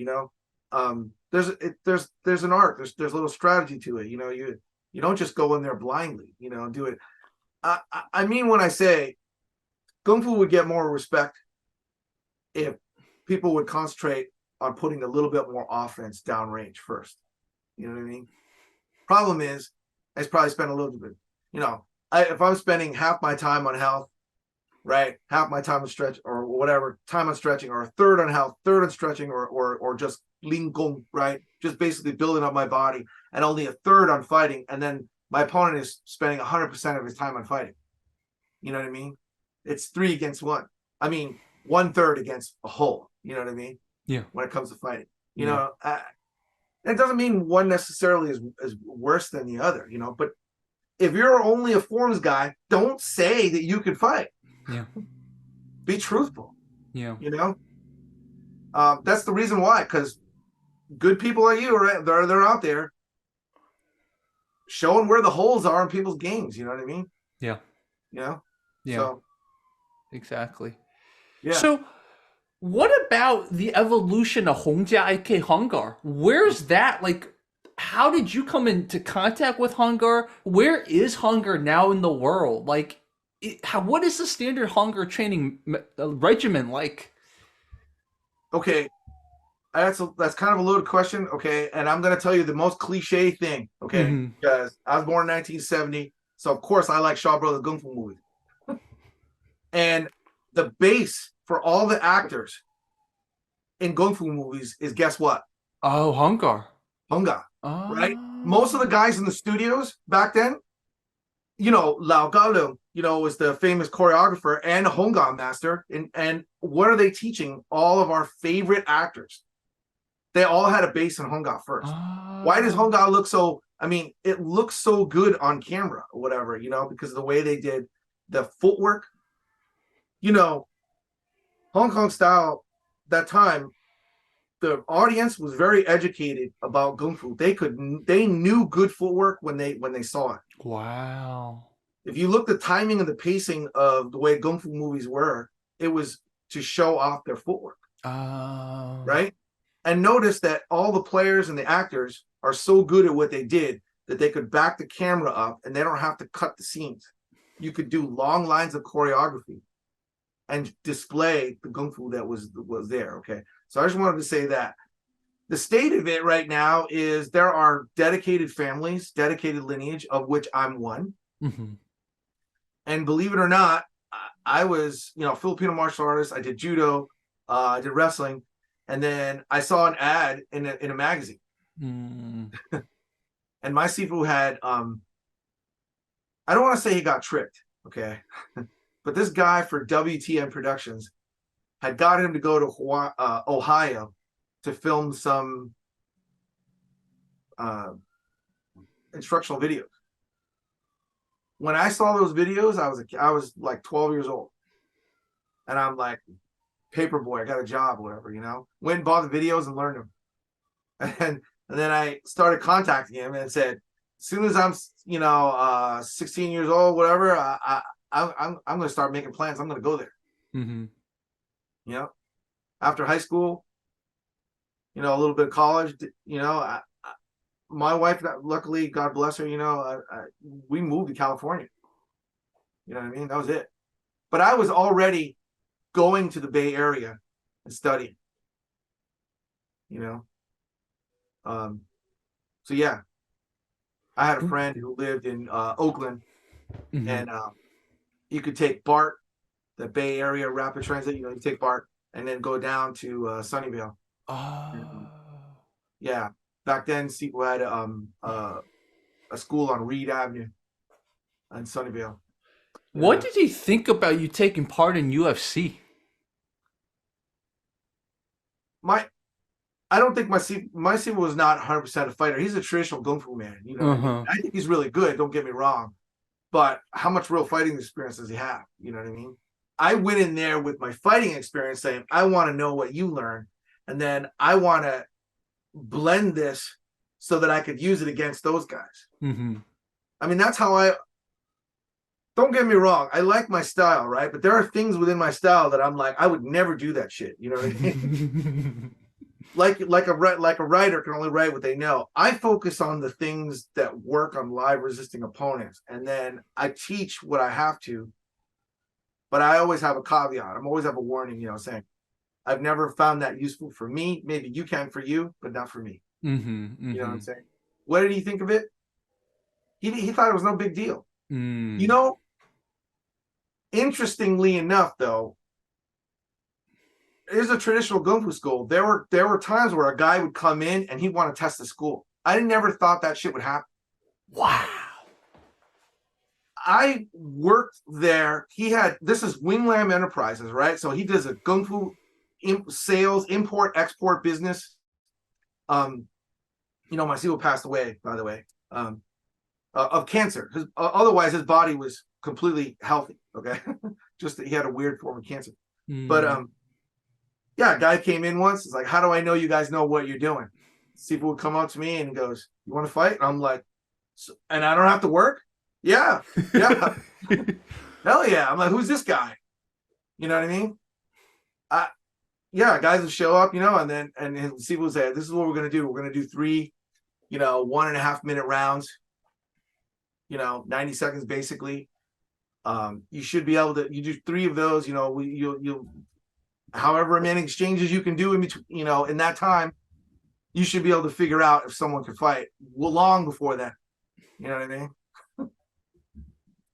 there's an art, there's a little strategy to it. You don't just go in there blindly, do it. I mean, when I say Kungfu would get more respect if people would concentrate on putting a little bit more offense downrange first. You know what I mean? Problem is, I probably spend a little bit. If I'm spending half my time on health, right, half my time on stretch or whatever, time on stretching, or a third on health, third on stretching, or just ling gong, right, just basically building up my body, and only a third on fighting, and then my opponent is spending 100% of his time on fighting. You know what I mean? It's 3 against 1. I mean, 1/3 against a whole. You know what I mean? Yeah. When it comes to fighting, Yeah. that doesn't mean one necessarily is worse than the other. But if you're only a forms guy, don't say that you can fight. Yeah. Be truthful. Yeah. That's the reason why. Because good people like you, right? They're out there showing where the holes are in people's games. You know what I mean? Yeah. Yeah. Yeah. Exactly. Yeah. So what about the evolution of Hung Gar? Where's that? Like, how did you come into contact with Hung Gar? Where is Hung Gar now in the world? Like, what is the standard Hung Gar training regimen like? Okay. That's kind of a loaded question. Okay. And I'm going to tell you the most cliche thing. Okay. Mm-hmm. Because I was born in 1970. So, of course, I like Shaw Brothers Kung Fu movies. And the base for all the actors in Kung Fu movies is, guess what? Oh, Hung Gar. Hung Gar, right? Most of the Oh. guys in the studios back then, Lao Galung, was the famous choreographer and Hung Gar master. And what are they teaching all of our favorite actors? They all had a base in Hung Gar first. Why does Hung Gar look so? I mean, it looks so good on camera or whatever, because of the way they did the footwork. Hong Kong style, that time, the audience was very educated about Kung Fu. They knew good footwork when they saw it. Wow. If you look the timing and the pacing of the way Kung Fu movies were, it was to show off their footwork. Right? And notice that all the players and the actors are so good at what they did that they could back the camera up and they don't have to cut the scenes. You could do long lines of choreography and display the Kung Fu that was there. Okay. So I just wanted to say that the state of it right now is there are dedicated families, dedicated lineage, of which I'm one. Mm-hmm. And believe it or not, I was, Filipino martial artist. I did judo, I did wrestling, and then I saw an ad in a magazine. Mm. And my Sifu had, I don't want to say he got tricked, okay, but this guy for WTM Productions had got him to go to Ohio to film some instructional videos. When I saw those videos, I was like 12 years old, and I'm like, paper boy, I got a job, whatever, you know. Went and bought the videos and learned them, and then I started contacting him and said, as soon as I'm 16 years old, whatever, I'm going to start making plans. I'm going to go there. Mm-hmm. You know, after high school, you know, a little bit of college, you know, my wife, luckily, God bless her, you know, we moved to California. You know what I mean? That was it. But I was already going to the Bay Area and studying, you know. So yeah, I had a friend who lived in Oakland, Mm-hmm. and you could take BART, the Bay Area Rapid Transit. You know, you take BART and then go down to Sunnyvale. Oh. Yeah, back then, people had a school on Reed Avenue in Sunnyvale. What did he think about you taking part in UFC? I don't think my Sifu was not 100% a fighter. He's a traditional Kungfu man. You know, what I mean? I think he's really good. Don't get me wrong, but how much real fighting experience does he have? You know what I mean? I went in there with my fighting experience, saying, I want to know what you learned, and then I want to blend this so that I could use it against those guys. Mm-hmm. I mean, that's how don't get me wrong, I like my style, right? But there are things within my style that I'm like, I would never do that shit. You know what I mean? like a writer can only write what they know. I focus on the things that work on live resisting opponents, and then I teach what I have to. But I always have a caveat. I'm always have a warning, you know, saying I've never found that useful for me. Maybe you can for you, but not for me. Mm-hmm, mm-hmm. You know what I'm saying? What did he think of it? He thought it was no big deal. Mm. You know, interestingly enough, though, it is a traditional Kungfu school. There were times where a guy would come in and he'd want to test the school. I never thought that shit would happen. Wow. I worked there. This is Winglam Enterprises, right? So he does a Kungfu sales, import, export business. You know, my CEO passed away, by the way, of cancer. Otherwise, his body was completely healthy. Okay, just that he had a weird form of cancer. But yeah, a guy came in once. It's like, how do I know you guys know what you're doing? CEO would come up to me and he goes, "You want to fight?" And I'm like, and I don't have to work? Yeah. Hell yeah. I'm like, who's this guy? You know what I mean? Yeah, guys will show up, you know, and his CEO will say, this is what we're going to do. We're going to do 3, 1.5 minute rounds, 90 seconds basically. You should be able to, you do 3 of those, you'll however many exchanges you can do in between, in that time, you should be able to figure out if someone can fight long before that. You know what I mean?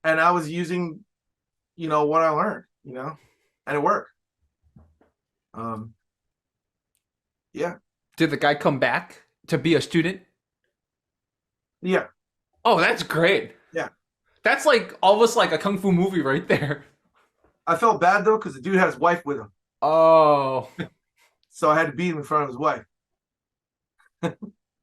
And I was using, what I learned, and it worked. Yeah. Did the guy come back to be a student? Yeah. Oh, that's great. Yeah. That's like almost like a kung fu movie right there. I felt bad though because the dude had his wife with him. Oh. So I had to beat him in front of his wife.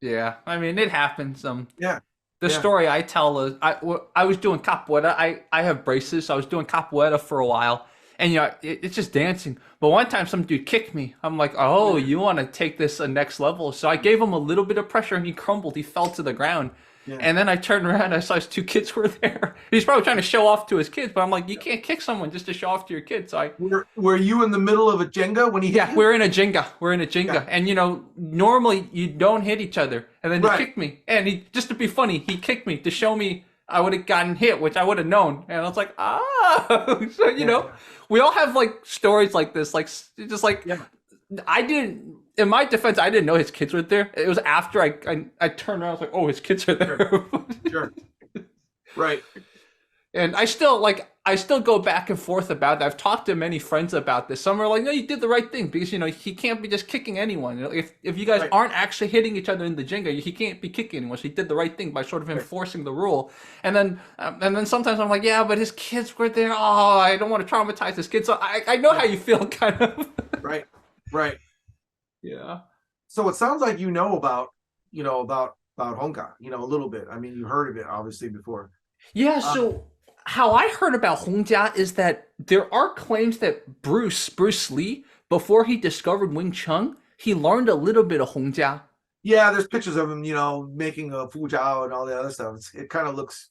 Yeah, I mean it happens. Yeah. The story I tell is I was doing capoeira. I have braces, so I was doing capoeira for a while, and it's just dancing. But one time some dude kicked me. I'm like, oh, you want to take this a next level? So I gave him a little bit of pressure, and he crumbled. He fell to the ground. Yeah. And then I turned around and I saw his 2 kids were there. He's probably trying to show off to his kids, but I'm like, you can't kick someone just to show off to your kids. So were you in the middle of a Jenga when he hit you? We're in a Jenga. Yeah. And normally you don't hit each other. And then he kicked me. And he, just to be funny, he kicked me to show me I would have gotten hit, which I would have known. And I was like, So, we all have like stories like this, like just like I didn't. In my defense, I didn't know his kids were there. It was after I turned around. I was like, "Oh, his kids are there." Sure. Right. And I still I still go back and forth about it. I've talked to many friends about this. Some are like, no, you did the right thing because, he can't be just kicking anyone. If you guys Right, aren't actually hitting each other in the Jenga, he can't be kicking anyone. So he did the right thing by sort of right, enforcing the rule. And then sometimes I'm like, yeah, but his kids were there. Oh, I don't want to traumatize his kids. So I know how right, you feel, kind of. right, right. Yeah. So it sounds like about Hung Gar, a little bit. I mean, you heard of it obviously before. Yeah, Um, so how I heard about Hung Gar is that there are claims that Bruce Lee, before he discovered Wing Chun, he learned a little bit of Hung Gar. yeah, there's pictures of him, making a Fujao and all the other stuff. It kind of looks,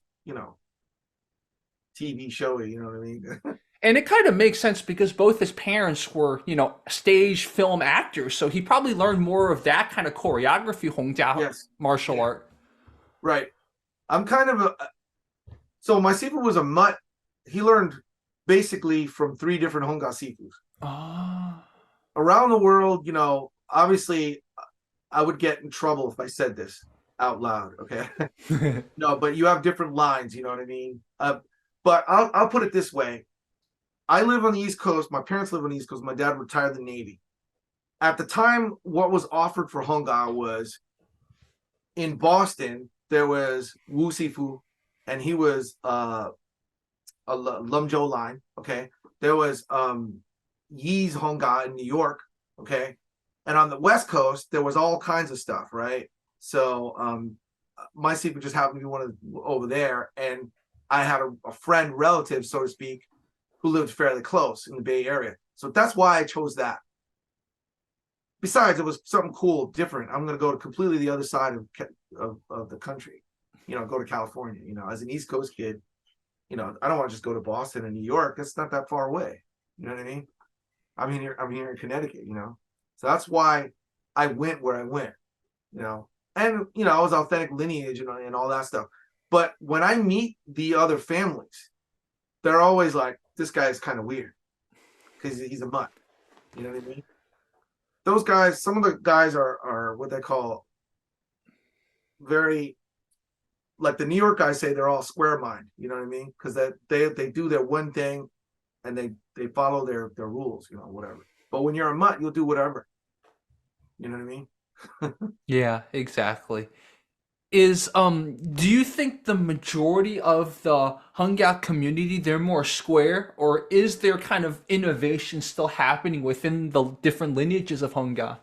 TV showy. You know what I mean? And it kind of makes sense because both his parents were, stage film actors, so he probably learned more of that kind of choreography, Hung Gar Yes. martial Yeah. art. Right. I'm kind of so my Sifu was a mutt. He learned basically from 3 different Hung Gar Sifus Oh. around the world. Obviously, I would get in trouble if I said this out loud. Okay. No, but you have different lines. You know what I mean? But I'll put it this way. I live on the East Coast. My parents live on the East Coast. My dad retired in the Navy. At the time, what was offered for Hung Gar was in Boston. There was Wu Sifu, and he was a Lumzhou line. Okay. There was Yi's Hung Gar in New York. Okay. And on the West Coast, there was all kinds of stuff, right? So my Sifu just happened to be one of over there, and I had a friend, relative, so to speak, who lived fairly close in the Bay Area. So that's why I chose that. Besides, it was something cool, different. I'm going to go to completely the other side of the country, go to California. As an East Coast kid, I don't want to just go to Boston and New York. That's not that far away. You know what I mean? I'm here in Connecticut, So that's why I went where I went, And, I was authentic lineage and all that stuff. But when I meet the other families, they're always like, this guy's kind of weird because he's a mutt. You know what I mean? Those guys, some of the guys are what they call very, like the New York guys say, they're all square mind. You know what I mean? Because they do their one thing and they follow their rules, whatever. But when you're a mutt, you'll do whatever. You know what I mean? Yeah, exactly. Do you think the majority of the Hung Gar community, they're more square, or is there kind of innovation still happening within the different lineages of Hung Gar?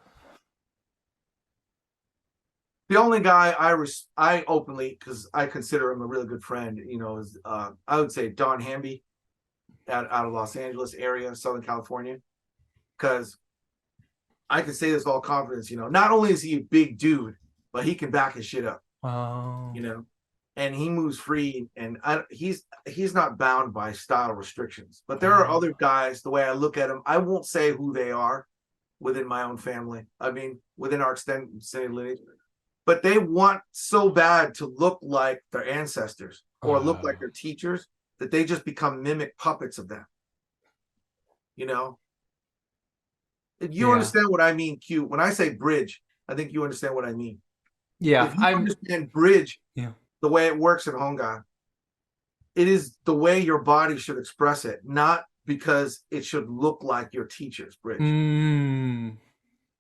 The only guy I openly, because I consider him a really good friend, is I would say Don Hamby out of Los Angeles area, Southern California, because I can say this with all confidence. Not only is he a big dude, but he can back his shit up. Oh. And he moves free, and he's not bound by style restrictions. But there are other guys. The way I look at them, I won't say who they are within my own family. I mean, within our extended lineage, but they want so bad to look like their ancestors or look like their teachers that they just become mimic puppets of them. If you Yeah. understand what I mean, Q, when I say bridge, I think you understand what I mean. Yeah, If you understand bridge, yeah. the way it works in Hung Gar, it is the way your body should express it, not because it should look like your teacher's bridge. Mm.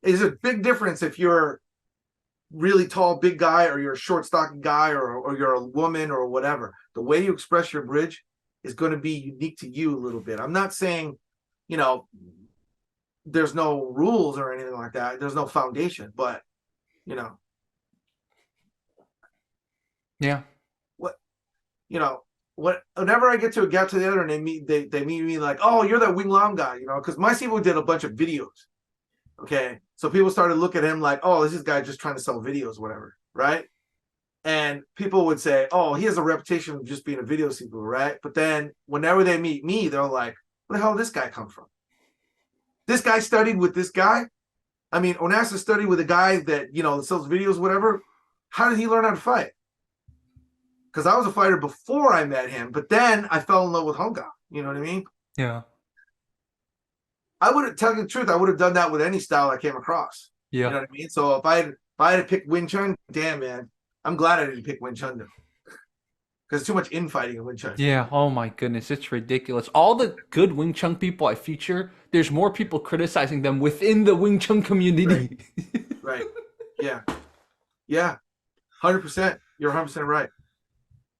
It's a big difference if you're really tall, big guy, or you're a short, stocky guy, or you're a woman or whatever. The way you express your bridge is going to be unique to you a little bit. I'm not saying, there's no rules or anything like that. There's no foundation, but Yeah. what whenever I get together and they meet me like, oh, you're that Wing Lam guy, because my Sifu did a bunch of videos. Okay. So people started looking at him like, oh, this is guy just trying to sell videos, whatever, right? And people would say, oh, he has a reputation of just being a video Sifu, right? But then whenever they meet me, they're like, where the hell did this guy come from? This guy studied with this guy. I mean, Onassis studied with a guy that, sells videos, whatever. How did he learn how to fight? Because I was a fighter before I met him, but then I fell in love with Hung Gar. You know what I mean? Yeah. I would have, tell you the truth, I would have done that with any style I came across. Yeah. You know what I mean? So if I had to pick Wing Chun, damn man, I'm glad I didn't pick Wing Chun. because too much infighting in Wing Chun. Yeah. Oh my goodness, it's ridiculous. All the good Wing Chun people I feature, there's more people criticizing them within the Wing Chun Right. community. Right. Yeah. Yeah. 100%. You're 100% right.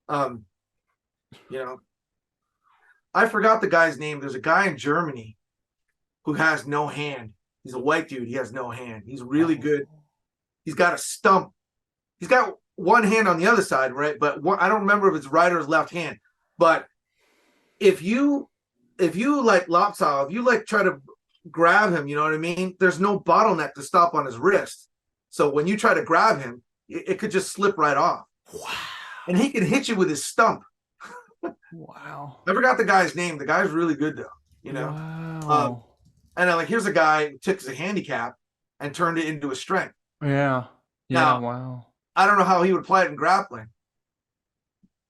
Um, you know, I forgot the guy's name. There's a guy in Germany who has no hand. He's a white dude. He has no hand. He's really good. He's got a stump. He's got one hand on the other side, right? But I don't remember if it's right or his left hand. But if you like lopsaw, if you like try to grab him, you know what I mean? There's no bottleneck to stop on his wrist. So when you try to grab him, it could just slip right off. Wow. And he can hit you with his stump. Wow. I forgot the guy's name. The guy's really good though, you know. Wow. And like, here's a guy who took a handicap and turned it into a strength. Yeah. Yeah. Now, Wow. I don't know how he would apply it in grappling,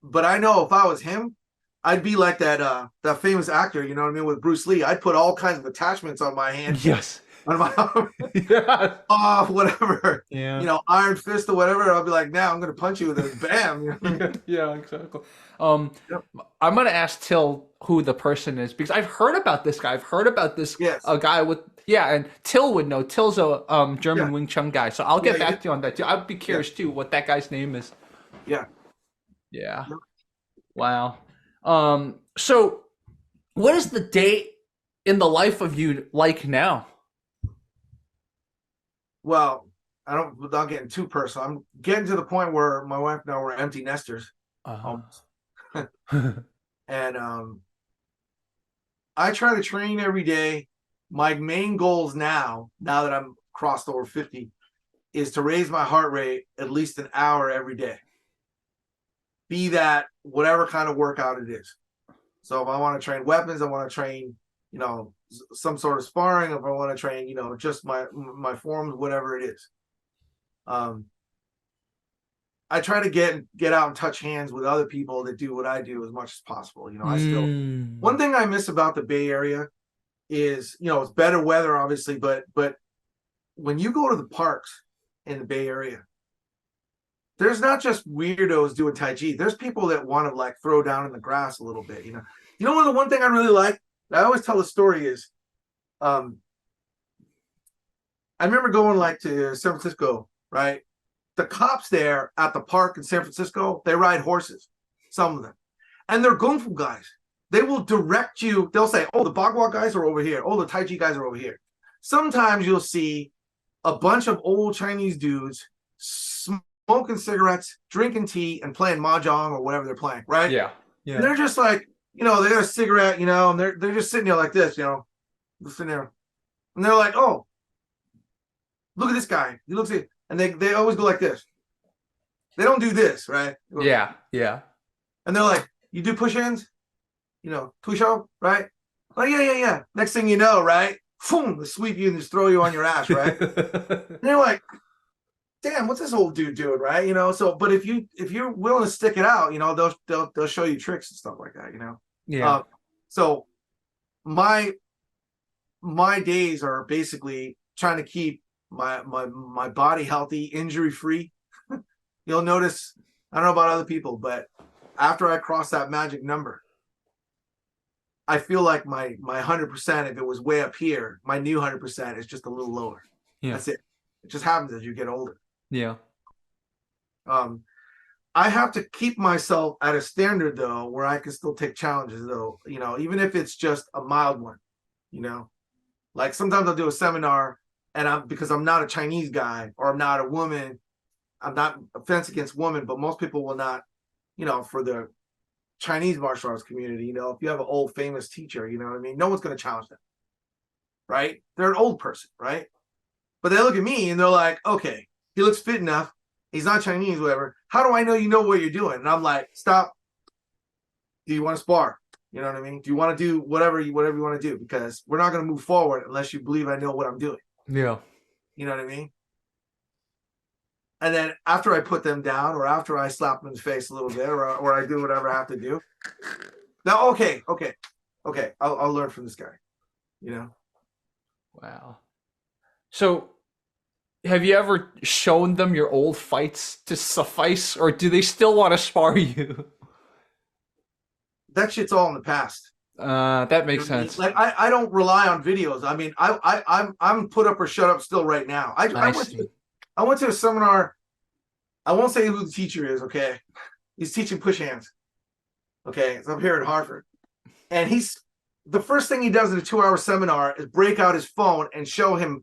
but I know if I was him, I'd be like that famous actor, you know what I mean, with Bruce Lee. I'd put all kinds of attachments on my hand, Yes. on my arm, Yeah. whatever, Yeah. you know, iron fist or whatever. I'll be like, now I'm gonna punch you with it, bam. You know? Yeah, exactly. Yep. I'm gonna ask Till who the person is because I've heard about this guy. I've heard about this Yes. a guy with and Till would know. Till's a German Yeah. Wing Chun guy, so I'll get Yeah, back to you on that too. I'd be curious too what that guy's name is. Yeah. Yeah. Yep. Wow. So what is the day in the life of you like now? Well, without getting too personal, I'm getting to the point where my wife and I were empty nesters. Almost. And I try to train every day. My main goals now that I'm crossed over 50, is to raise my heart rate at least an hour every day. Be that whatever kind of workout it is. So if I want to train weapons, I want to train, you know, some sort of sparring. If I want to train, you know, just my forms, whatever it is. I try to get out and touch hands with other people that do what I do as much as possible. You know, I still, one thing I miss about the Bay Area is, you know, it's better weather, obviously, but when you go to the parks in the Bay Area, there's not just weirdos doing Tai Chi. There's people that want to like throw down in the grass a little bit, you know. You know what, the one thing I really like, I always tell the story is, I remember going like to San Francisco, right? The cops there at the park in San Francisco, they ride horses, some of them. And they're Kungfu guys. They will direct you. They'll say, oh, the Bagua guys are over here. Oh, the Tai Chi guys are over here. Sometimes you'll see a bunch of old Chinese dudes smoking cigarettes, drinking tea, and playing mahjong or whatever they're playing, right? Yeah. Yeah. And they're just like, you know, they got a cigarette, you know, and they're just sitting there like this, you know, just sitting there. And they're like, oh, look at this guy. He looks at, and they always go like this. They don't do this, right? Yeah. Yeah. And they're like, you do push-ins? You know, push-up, right? Like, yeah. Next thing you know, right? Boom, they sweep you and just throw you on your ass, right? And you're like, damn, what's this old dude doing, right? You know, so, but if you're willing to stick it out, you know, they'll show you tricks and stuff like that, you know? Yeah. So my days are basically trying to keep my body healthy, injury free. You'll notice, I don't know about other people, but after I cross that magic number, I feel like my 100%, if it was way up here, my new 100% is just a little lower. Yeah. That's it. It just happens as you get older. Yeah. I have to keep myself at a standard though, where I can still take challenges though, you know, even if it's just a mild one, you know, like sometimes I'll do a seminar and because I'm not a Chinese guy or I'm not a woman, I'm not offense against women, but most people will not, you know, for the Chinese martial arts community, you know, if you have an old famous teacher, you know what I mean? No one's going to challenge them, right? They're an old person, right? But they look at me and they're like, okay, he looks fit enough. He's not Chinese, whatever. How do I know you know what you're doing? And I'm like, stop. Do you want to spar? You know what I mean? Do you want to do whatever you want to do? Because we're not going to move forward unless you believe I know what I'm doing. Yeah. You know what I mean? And then after I put them down or after I slap them in the face a little bit or I do whatever I have to do. Now, okay. I'll learn from this guy, you know? Wow. So have you ever shown them your old fights to suffice, or do they still want to spar you? that shit's all in the past. That makes sense. Like I don't rely on videos. I mean, I'm put up or shut up still right now. I went to a seminar. I won't say who the teacher is. Okay, he's teaching push hands. Okay, it's up here at Harvard, and the first thing he does in a 2-hour seminar is break out his phone and show him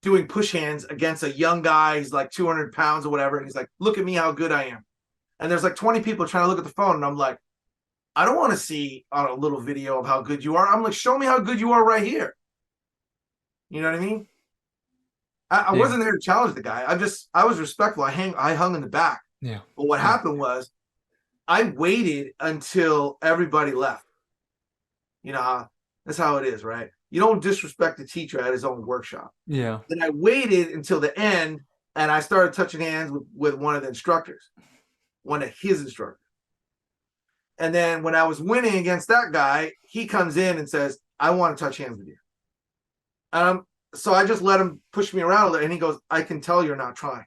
doing push hands against a young guy. He's like 200 pounds or whatever, and he's like, "Look at me, how good I am." And there's like 20 people trying to look at the phone, and I'm like, I don't want to see on a little video of how good you are. I'm like, show me how good you are right here. You know what I mean? I wasn't there to challenge the guy. I was respectful. I hung in the back. Yeah. But what happened was I waited until everybody left. You know, that's how it is, right? You don't disrespect the teacher at his own workshop. Yeah. Then I waited until the end, and I started touching hands with one of the instructors, one of his instructors. And then when I was winning against that guy, he comes in and says, I want to touch hands with you. So I just let him push me around a little, and he goes, I can tell you're not trying.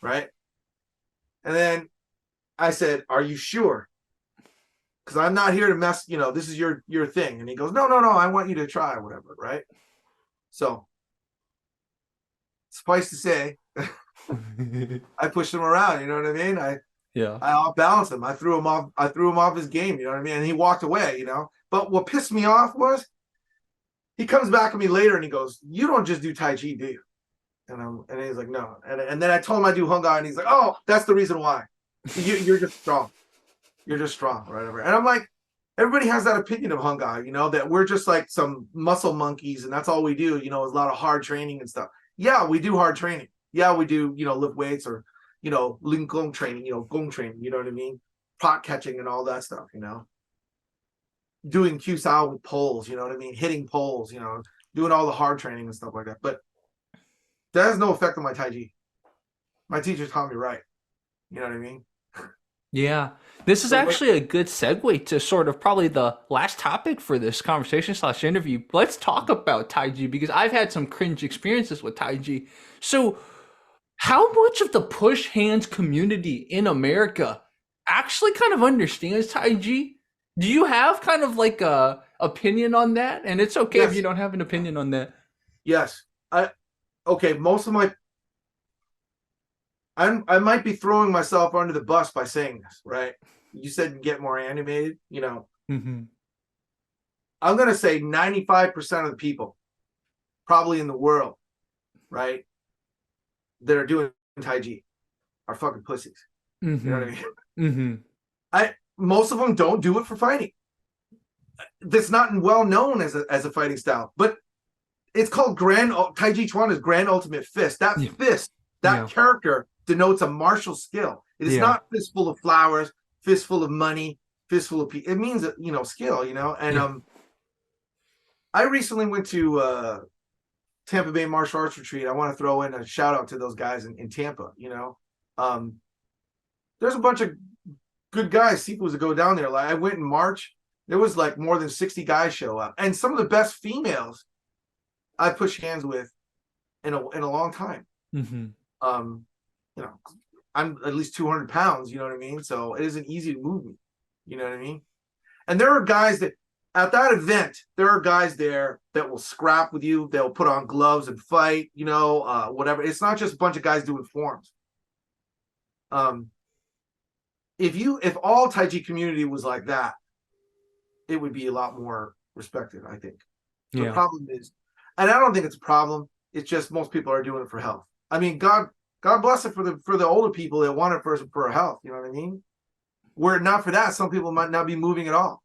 Right? And then I said, are you sure? Because I'm not here to mess, this is your thing. And he goes, no, I want you to try or whatever, right? So suffice to say, I pushed him around, you know what I mean? I outbalanced him. I threw him off his game, you know what I mean? And he walked away, But what pissed me off was he comes back at me later and he goes, you don't just do Tai Chi, do you? And he's like, no. And then I told him I do Hung Gar, and he's like, oh, that's the reason why. You're just strong. You're just strong, or whatever. And I'm like, everybody has that opinion of Hung Gar, that we're just like some muscle monkeys and that's all we do, is a lot of hard training and stuff. Yeah, we do hard training. Yeah, we do, lift weights or, Ling Gong training, Gong training, you know what I mean? Pot catching and all that stuff, Doing Q-Sao with poles, you know what I mean? Hitting poles, doing all the hard training and stuff like that. But that has no effect on my Tai Chi. My teacher taught me right. You know what I mean? Yeah. This is actually a good segue to sort of probably the last topic for this conversation/interview. Let's talk about Tai Chi, because I've had some cringe experiences with Tai Chi. So how much of the push hands community in America actually kind of understands Tai Chi? Do you have kind of like a opinion on that? And it's okay if you don't have an opinion on that. Yes. Most of I might be throwing myself under the bus by saying this, right? You said get more animated, Mm-hmm. I'm going to say 95% of the people probably in the world, right, that are doing Tai Chi are fucking pussies. Mm-hmm. You know what I mean? Mm-hmm. Most of them don't do it for fighting. That's not well known as a fighting style, but it's called Tai Chi Chuan is Grand Ultimate Fist. That fist, that character denotes a martial skill. It is not fistful of flowers, fistful of money, fistful of people. It means skill, And I recently went to Tampa Bay Martial Arts Retreat. I want to throw in a shout out to those guys in Tampa. There's a bunch of good guys, sequels that go down there. Like I went in March, there was like more than 60 guys show up, and some of the best females I pushed hands with in a long time. Mm-hmm. I'm at least 200 pounds, you know what I mean? So it isn't easy to move me, you know what I mean? And there are guys that at that event, there are guys there that will scrap with you. They'll put on gloves and fight, whatever. It's not just a bunch of guys doing forms. If all Tai Chi community was like that, it would be a lot more respected, I think. The problem is, and I don't think it's a problem, it's just most people are doing it for health. I mean, God bless it for the older people that want it for health, you know what I mean? Were it not for that, some people might not be moving at all,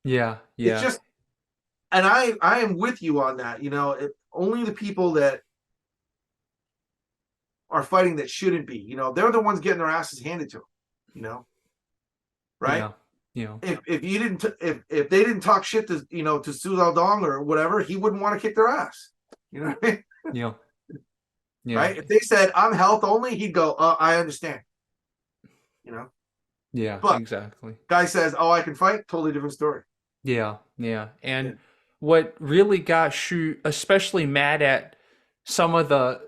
Yeah. It's just, and I am with you on that, only the people that are fighting that shouldn't be, they're the ones getting their asses handed to them, right? Yeah. If you didn't if they didn't talk shit to to Su Dong or whatever, he wouldn't want to kick their ass. You know what I mean? Yeah. Right? If they said I'm health only, he'd go, I understand. Yeah, but exactly. Guy says, oh, I can fight, totally different story. Yeah. And what really got Shu especially mad at some of the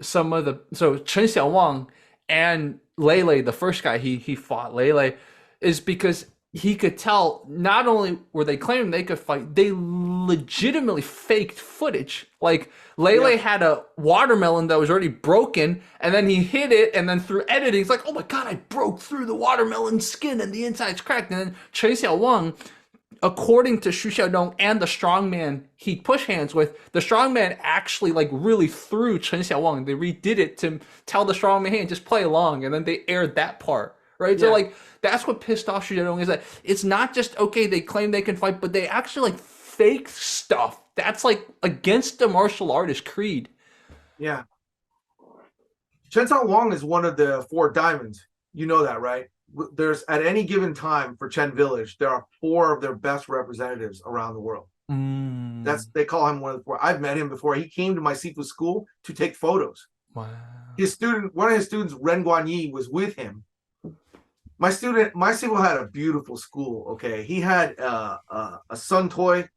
so Chen Xiaowang and Lele, the first guy he fought, Lele, is because he could tell not only were they claiming they could fight, they legitimately faked footage. Like Yeah. Lele had a watermelon that was already broken, and then he hit it, and then through editing, he's like, "Oh my god, I broke through the watermelon skin, and the inside's cracked." And then Choi Xiao Wang, according to Xu Xiaodong and the strongman he push hands with, the strongman actually like really threw Chen Xiaowang. They redid it to tell the strongman, hey, just play along, and then they aired that part. Right? So Yeah. like that's what pissed off Xu Xiaodong is that it's not just okay, they claim they can fight, but they actually like fake stuff. That's like against the martial artist creed. Yeah. Chen Cao Wang is one of the four diamonds. You know that, right? There's at any given time for Chen Village, there are four of their best representatives around the world. Mm. They call him one of the four. I've met him before. He came to my Sifu school to take photos. Wow. One of his students, Ren Guanyi, was with him. My Sifu had a beautiful school. Okay, he had a sun toy.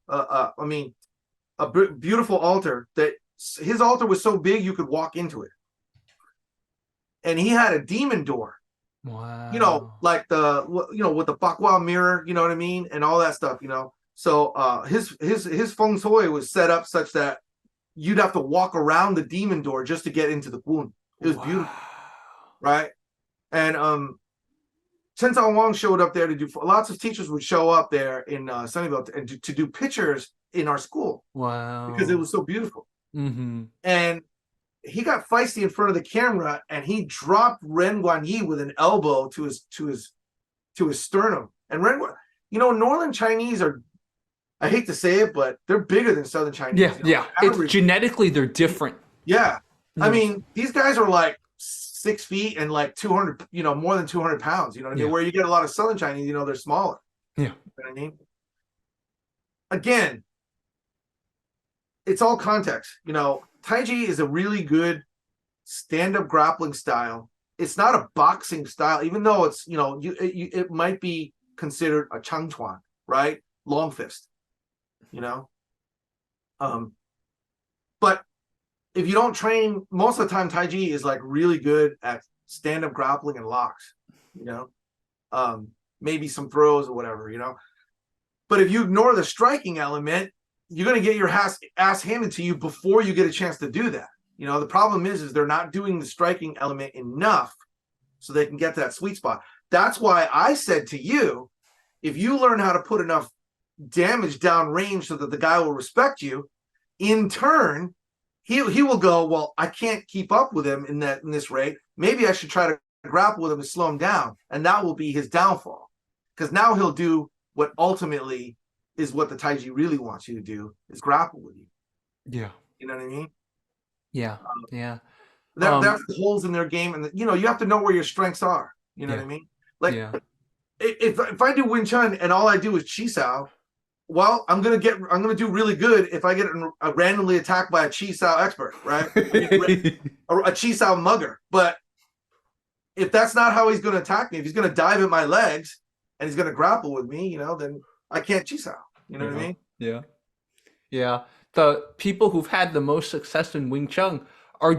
A beautiful altar that his altar was so big you could walk into it, and he had a demon door. Wow. Like with the Bakwa mirror, you know what I mean, and all that stuff, So his feng shui was set up such that you'd have to walk around the demon door just to get into the Gun. It was beautiful, right? And Chen Cao Wang showed up there to do. Lots of teachers would show up there in Sunnyvale and to do pictures in our school. Wow. Because it was so beautiful. Mm-hmm. And he got feisty in front of the camera, and he dropped Ren Guanyi with an elbow to his sternum. And Northern Chinese are, I hate to say it, but they're bigger than Southern Chinese. Yeah. It's genetically they're different. Yeah. I mean, these guys are like 6 feet and like 200, more than 200 pounds. You know what I mean? Where you get a lot of Southern Chinese, they're smaller. Yeah. You know what I mean? Again, it's all context. Taiji is a really good stand-up grappling style. It's not a boxing style, even though it's, it might be considered a changchuan, right? Long fist, But if you don't train, most of the time Taiji is like really good at stand-up grappling and locks, maybe some throws or whatever, But if you ignore the striking element, you're going to get your ass handed to you before you get a chance to do that. The problem is they're not doing the striking element enough so they can get to that sweet spot. That's why I said to you, if you learn how to put enough damage down range so that the guy will respect you, in turn, he will go, well, I can't keep up with him in this rate. Maybe I should try to grapple with him and slow him down. And that will be his downfall. Because now he'll do what ultimately is what the Taiji really wants you to do, is grapple with you. Yeah. You know what I mean? Yeah. Yeah. There's holes in their game, and you have to know where your strengths are. You know what I mean? Like, if I do Wing Chun and all I do is Chi Sao, well, I'm gonna do really good if I get randomly attacked by a Chi Sao expert, right? Or a Chi Sao mugger. But if that's not how he's gonna attack me, if he's gonna dive at my legs and he's gonna grapple with me, then I can't Chi Sao. You know what I mean? Yeah. Yeah. The people who've had the most success in Wing Chun are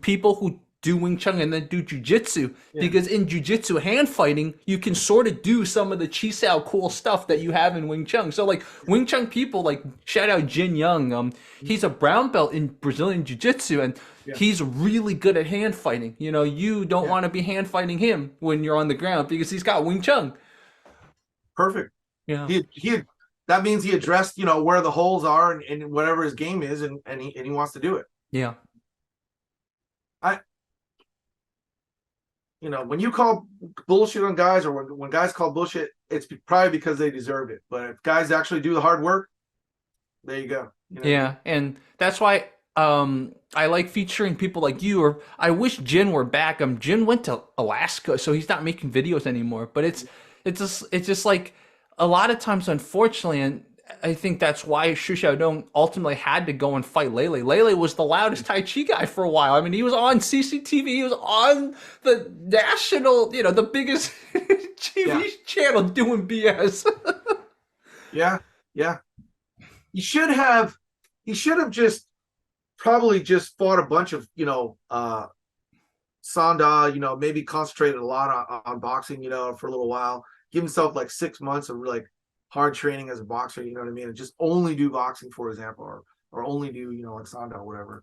people who do Wing Chun and then do Jiu-Jitsu. Because in Jiu-Jitsu hand fighting, you can sort of do some of the Chi Sao cool stuff that you have in Wing Chun. So like Wing Chun people, like shout out Jin Young. He's a brown belt in Brazilian Jiu-Jitsu, and he's really good at hand fighting. You don't want to be hand fighting him when you're on the ground because he's got Wing Chun. Perfect. Yeah. That means he addressed, where the holes are and whatever his game is, and he wants to do it. Yeah. When you call bullshit on guys, or when guys call bullshit, it's probably because they deserve it. But if guys actually do the hard work, there you go. Yeah, and that's why I like featuring people like you. Or I wish Jin were back. Jin went to Alaska, so he's not making videos anymore. But it's just like a lot of times, unfortunately, and I think that's why Xu Xiaodong ultimately had to go and fight Lele. Lele was the loudest Tai Chi guy for a while. I mean, he was on CCTV. He was on the national, the biggest TV channel doing BS. Yeah. He should have probably just fought a bunch of, Sanda, maybe concentrated a lot on boxing, for a little while. give himself like 6 months of like hard training as a boxer, you know what I mean? And just only do boxing, for example, or only do, you know, like Sanda or whatever.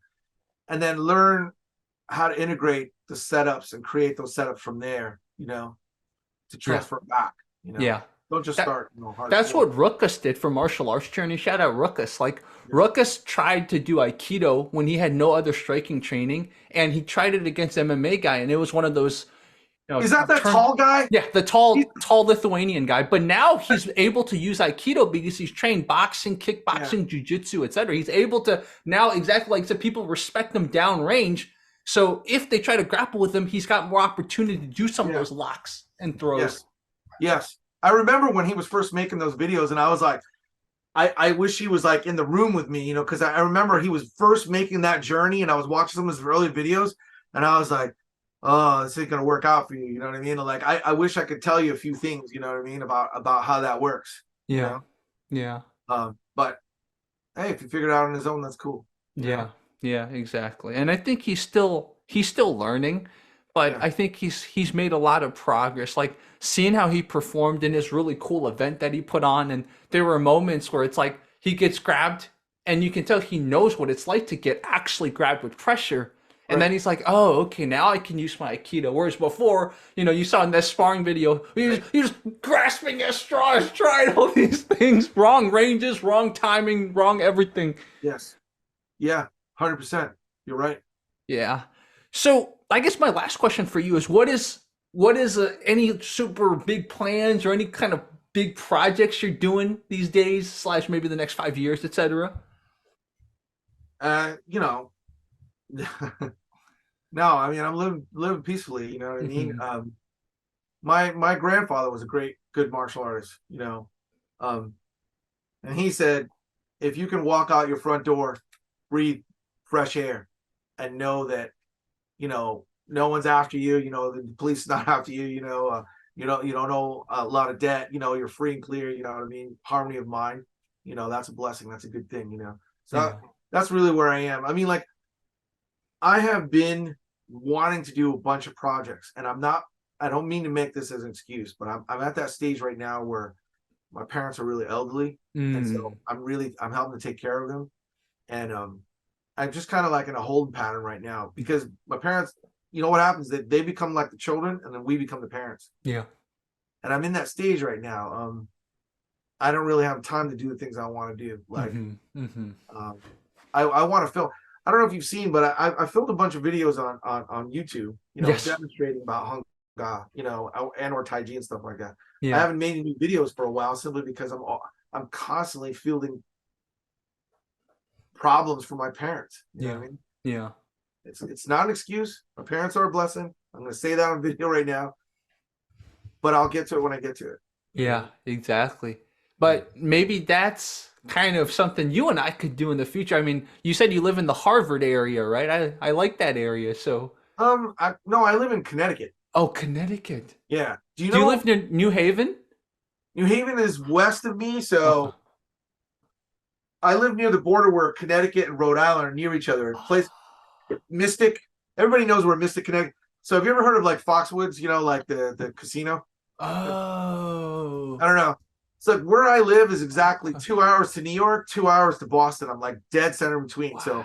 And then learn how to integrate the setups and create those setups from there, you know, to transfer back, you know. Yeah. Don't just That, start, you know, that's hardcore. what Ruckus did for martial arts journey. Shout out Ruckus. Like Yeah. Ruckus tried to do Aikido when he had no other striking training, and he tried it against MMA guy, and it was one of those, you know, Is that turn. tall guy? Yeah, the He's, tall Lithuanian guy. But now he's able to use Aikido because he's trained boxing, yeah, kickboxing, jujitsu, etc. He's able to now, exactly like I said, people respect him downrange. So if they try to grapple with him, he's got more opportunity to do some of yeah, those locks and throws. yes, yes. I remember when he was first making those videos, and I was like, I wish he was like in the room with me, you know, because I remember he was first making that journey, and I was watching some of his early videos, and I was like, oh, this ain't gonna work out for you, you know what I mean? And like, I wish I could tell you a few things, you know what I mean, about how that works, you Yeah, know. yeah, But hey, if he figured it out on his own, that's cool, you yeah, know. yeah, exactly. And I think he's still learning, but Yeah, I think he's made a lot of progress. Like seeing how he performed in this really cool event that he put on, and there were moments where it's like he gets grabbed, and you can tell he knows what it's like to get actually grabbed with pressure. And right. then he's like, "Oh, okay, now I can use my Aikido." Whereas before, you saw in that sparring video, he was grasping at straws, trying all these things, wrong ranges, wrong timing, wrong everything. Yes, yeah, 100%. You're right. Yeah. So I guess my last question for you is what is any super big plans or any kind of big projects you're doing these days slash maybe the next 5 years, etc. You know, no, I mean, I'm living peacefully, you know what I mean? Hmm. My grandfather was a good martial artist, you know. Um, and he said, if you can walk out your front door, breathe fresh air, and know that, you know, no one's after you, you know, the police is not after you, you know, you don't owe a lot of debt, you know, you're free and clear, you know what I mean? Harmony of mind, you know, that's a blessing, that's a good thing, you know. So Yeah. that's really where I am. I mean, like, I have been wanting to do a bunch of projects, and I don't mean to make this as an excuse, but I'm at that stage right now where my parents are really elderly, and so Mm. I'm helping to take care of them, and I'm just kind of like in a holding pattern right now because my parents, you know what happens, that they become like the children, and then we become the parents, Yeah. and I'm in that stage right now. I don't really have time to do the things I want to do, like Hmm. Hmm. um, I want to film. I don't know if you've seen, but I filmed a bunch of videos on YouTube, you know, Yes. demonstrating about Hung Gar, you know, and or Tai Chi and stuff like that. I Yeah. haven't made any videos for a while simply because I'm constantly fielding problems from my parents. You know what Yeah. I mean? Yeah. It's not an excuse. My parents are a blessing. I'm going to say that on video right now, but I'll get to it when I get to it. You Yeah, know? exactly. Yeah. But maybe that's kind of something you and I could do in the future. I mean, you said you live in the Harvard area, right? I like that area. So, No, I live in Connecticut. oh, Connecticut. Yeah. Do you Do you live know near New Haven? New Haven is west of me? Uh-huh. So I live near the border where Connecticut and Rhode Island are near each other. Place Mystic. Everybody knows where Mystic, Connecticut. So have you ever heard of like Foxwoods? You know, like the casino. Oh. I don't know. So where I live is exactly 2 hours to New York, 2 hours to Boston. I'm like dead center in between. So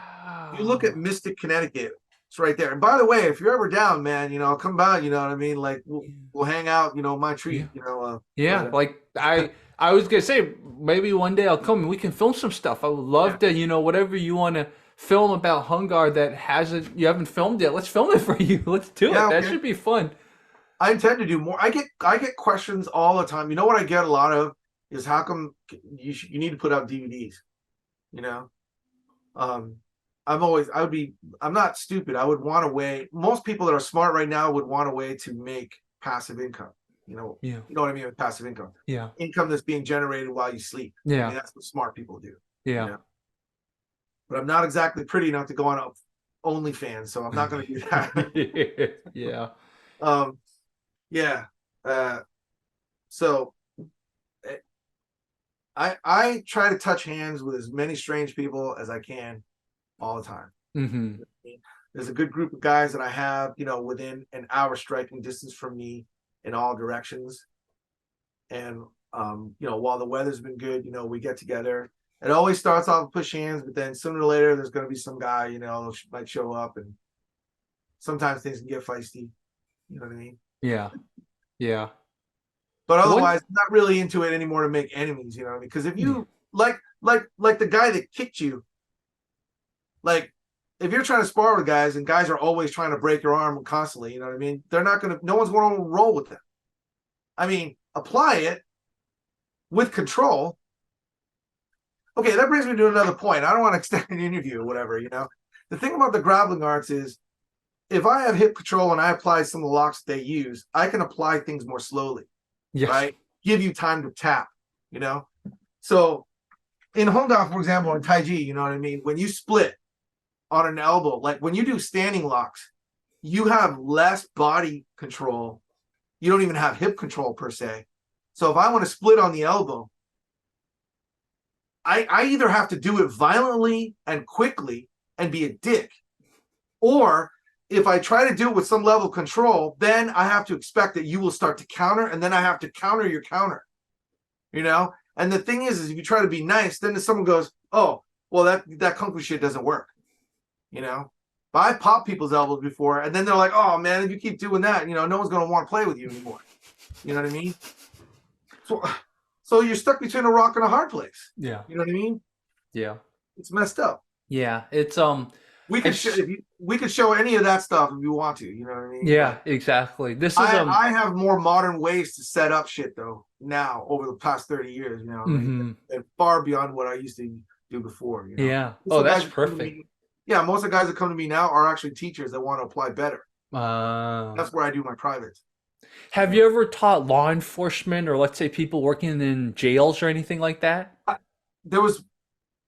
if you look at Wow. Mystic, Connecticut, it's right there. And by the way, if you're ever down, man, you know, come by. You know what I mean? Like we'll hang out. You know, my Yeah. treat. You know, Yeah, like I was gonna say maybe one day I'll come and we can film some stuff. I would love yeah, to, whatever you want to film about Hung Gar that hasn't you haven't filmed yet. Let's film it for you. Let's do it. yeah, That okay. should be fun. I intend to do more. I get questions all the time. You know what I get a lot of is how come you need to put out DVDs. You know, um, I'm not stupid. I would want a way. Most people that are smart right now would want a way to make passive income. Yeah. You know what I mean with passive income. Yeah. Income that's being generated while you sleep. I mean, Yeah. that's what smart people do. You Yeah. know, but I'm not exactly pretty enough to go on OnlyFans, so I'm not going to do that. Yeah. um, yeah. Uh, so eh, I try to touch hands with as many strange people as I can all the time. Hmm. There's a good group of guys that I have, you know, within an hour striking distance from me in all directions. And while the weather's been good, we get together. It always starts off with push hands, but then sooner or later there's going to be some guy, might show up, and sometimes things can get feisty. You know what I mean? Yeah. Yeah. But One. otherwise, I'm not really into it anymore to make enemies. You know what I mean? Because if you like the guy that kicked you, like if you're trying to spar with guys and guys are always trying to break your arm constantly, you know what I mean? No one's going to roll with them. I mean, apply it with control. Okay, that brings me to another point. I don't want to extend an interview or whatever, The thing about the grappling arts is if I have hip control and I apply some of the locks they use, I can apply things more slowly, Yes. right? Give you time to tap, So in Hung Gar, for example, in Tai Chi, you know what I mean? When you split on an elbow, like when you do standing locks, you have less body control. You don't even have hip control per se. So if I want to split on the elbow, I either have to do it violently and quickly and be a dick, or if I try to do it with some level of control, then I have to expect that you will start to counter, and then I have to counter your counter, And the thing is if you try to be nice, then if someone goes, oh, well, that Kung Fu shit doesn't work, But I popped people's elbows before, and then they're like, oh, man, if you keep doing that, no one's going to want to play with you anymore. You know what I mean? So you're stuck between a rock and a hard place. Yeah. You know what I mean? Yeah. It's messed up. Yeah. It's we could show any of that stuff if you want to. You know what I mean? Yeah, exactly. This is I have more modern ways to set up shit though now over the past 30 years. And far beyond what I used to do before. Yeah. Oh, that's perfect. Most of the guys that come to me now are actually teachers that want to apply better. That's where I do my privates. Have you ever taught law enforcement or let's say people working in jails or anything like that? There was,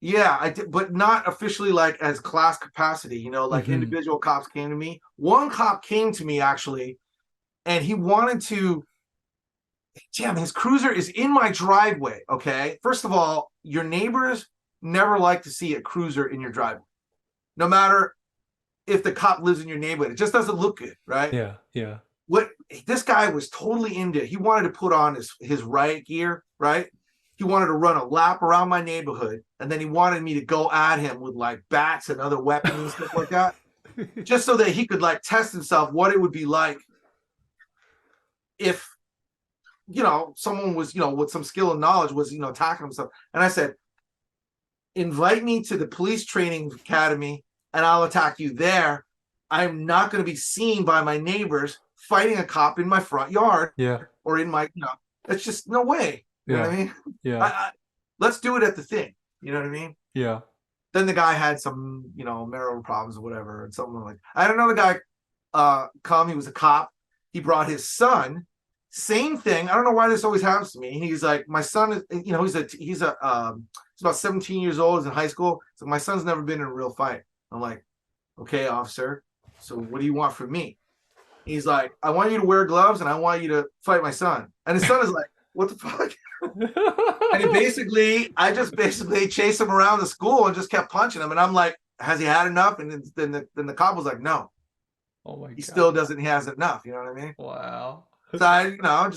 I did, but not officially like as class capacity, individual cops came to me. One cop came to me actually, and he wanted to, his cruiser is in my driveway. Okay. First of all, your neighbors never like to see a cruiser in your driveway, no matter if the cop lives in your neighborhood. It just doesn't look good. Right. Yeah. Yeah. What this guy was totally into, he wanted to put on his riot gear, right? He wanted to run a lap around my neighborhood, and then he wanted me to go at him with like bats and other weapons and stuff like that, just so that he could like test himself what it would be like if someone was with some skill and knowledge was attacking himself. And I said, invite me to the police training academy, and I'll attack you there. I'm not going to be seen by my neighbors fighting a cop in my front yard, or in my, it's just no way. You know what I mean? Yeah. Let's do it at the thing. You know what I mean? Yeah. Then the guy had some, marital problems or whatever, and something like. I had another guy come. He was a cop. He brought his son. Same thing. I don't know why this always happens to me. He's like, my son is, he's about 17 years old. He's in high school. So my son's never been in a real fight. I'm like, okay, officer. So what do you want from me? He's like, I want you to wear gloves and I want you to fight my son. And his son is like, what the fuck? And I just basically chased him around the school and just kept punching him. And I'm like, has he had enough? And then the cop was like, no. Oh my God. He hasn't enough. You know what I mean? Wow. So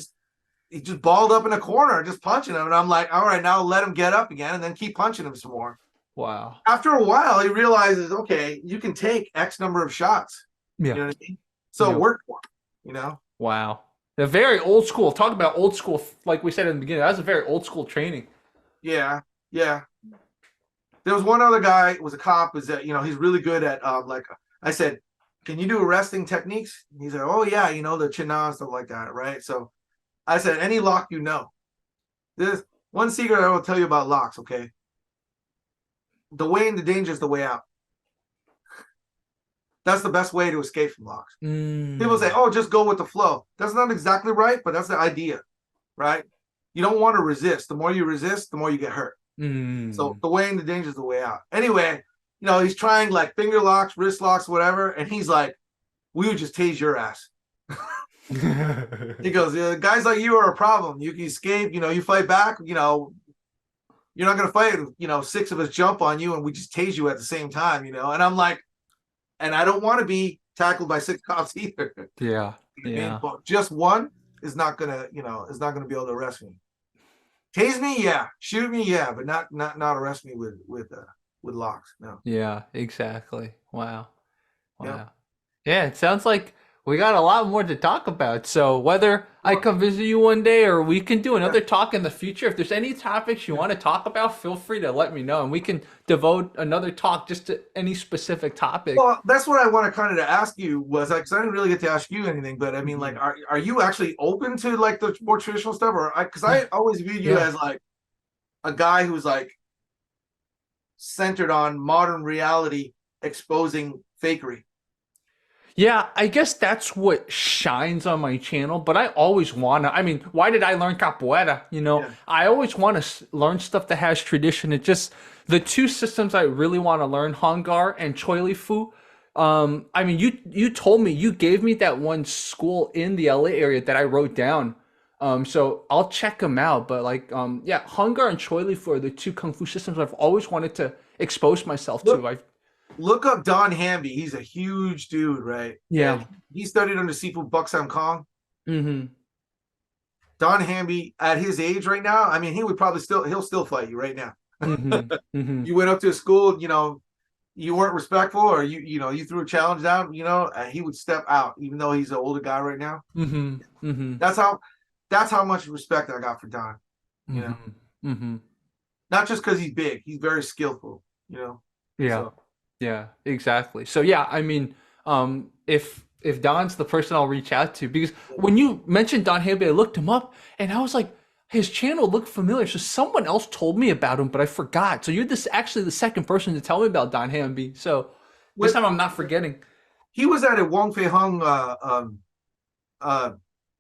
he just balled up in a corner, just punching him. And I'm like, all right, now let him get up again and then keep punching him some more. Wow. After a while, he realizes, okay, you can take X number of shots. Yeah. You know what I mean? So it worked for him, Wow. A very old school. Talk about old school, like we said in the beginning. That was a very old school training. Yeah. Yeah. There was one other guy, was a cop, is that, he's really good at, like, I said, can you do arresting techniques? He said, oh, yeah, the chinna and stuff like that, right? So I said, any lock There's one secret I will tell you about locks, okay? The way into danger is the way out. That's the best way to escape from locks. People say, oh, just go with the flow. That's not exactly right, but that's the idea, right? You don't want to resist. The more you resist, the more you get hurt. So the way into danger is the way out. Anyway, he's trying like finger locks, wrist locks, whatever. And he's like, we would just tase your ass. He goes, yeah, guys like you are a problem. You can escape, you fight back, you're not going to fight, 6 of us jump on you and we just tase you at the same time, And I'm like, and I don't want to be tackled by 6 cops either. Yeah. Yeah. But just one, is not gonna, is not gonna be able to arrest me. Tase me, yeah. Shoot me, yeah, but not arrest me with locks. No. Yeah, exactly. Wow. Yep. Wow. Yeah, it sounds like we got a lot more to talk about. So whether I Well, come visit you one day or we can do yeah, another talk in the future, if there's any topics you yeah. want to talk about, feel free to let me know and we can devote another talk just to any specific topic. Well, that's what I want to kind of ask you was like, 'cause I didn't really get to ask you anything, but I mean, like, Mhm. are you actually open to like the more traditional stuff, or because I always viewed you Yeah. as like a guy who's like centered on modern reality, exposing fakery. Yeah, I guess that's what shines on my channel, but I always want to. I mean, why did I learn capoeira? Yeah. I always want to learn stuff that has tradition. It just the two systems I really want to learn, Hung Gar and Choi Fu. I mean, you told me you gave me that one school in the LA area that I wrote down. So I'll check them out. But like, yeah, Hung Gar and Choi Fu are the two kung fu systems I've always wanted to expose myself Look, to. I look up Don Hamby. He's a huge dude, right? Yeah. And he studied under Sifu Buksam Kong. Mm-hmm. Don Hamby, at his age right now, I mean, he would probably he'll still fight you right now. Mm-hmm. Mm-hmm. You went up to a school, you weren't respectful, or you threw a challenge down, he would step out, even though he's an older guy right now. Mm-hmm. Mm-hmm. That's how much respect I got for Don. You know, Mm-hmm. Mm-hmm. not just because he's big, he's very skillful. Yeah. So Yeah. Exactly. So yeah, I mean, if Don's the person I'll reach out to, because when you mentioned Don Hamby, I looked him up and I was like, his channel looked familiar. So someone else told me about him, but I forgot. So you're this actually the second person to tell me about Don Hamby. So this with time I'm not forgetting. he was at a Wong Fei Hung uh,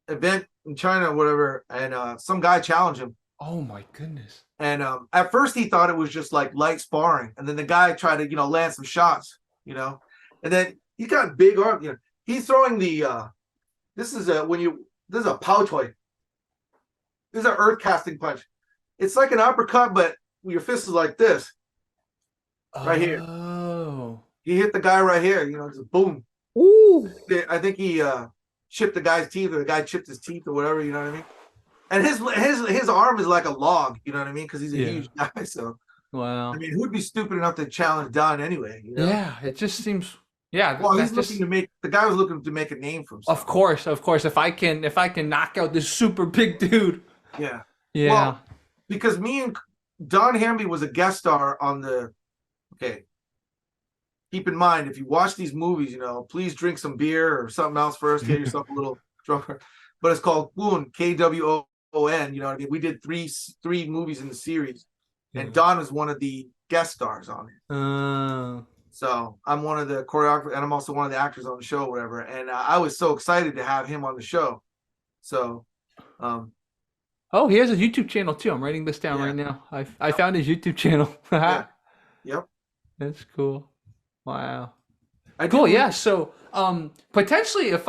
event in China or whatever, and some guy challenged him. Oh my goodness. And at first he thought it was just like light sparring, and then the guy tried to land some shots, and then he's got big arm. He's throwing the this is a this is a pow toy. This is an earth casting punch. It's like an uppercut, but your fist is like this right here. Oh. He hit the guy right here. Just boom. Ooh. I think he chipped the guy's teeth, or the guy chipped his teeth, or whatever. You know what I mean? And his arm is like a log. You know what I mean? Because he's a Yeah. huge guy. So I Wow. mean, who'd be stupid enough to challenge Don anyway? Yeah. It just seems. Yeah. Well, That's he's looking just. to make the guy was looking to make a name for himself. Of course, of course. If I can knock out this super big dude. Yeah. Yeah. Well, because me and Don Hamby was a guest star on the. Okay. Keep in mind, if you watch these movies, please drink some beer or something else first. Get yourself a little drunker. But it's called Kwon, Kwon. You know what I mean? We did three movies in the series, and Don is one of the guest stars on it. So I'm one of the choreographers, and I'm also one of the actors on the show, or whatever. And I was so excited to have him on the show. So, Oh, he has a YouTube channel too. I'm writing this down yeah. right now. I found his YouTube channel. Yeah. Yep. That's cool. Wow. I Cool. do. Yeah. So, potentially, if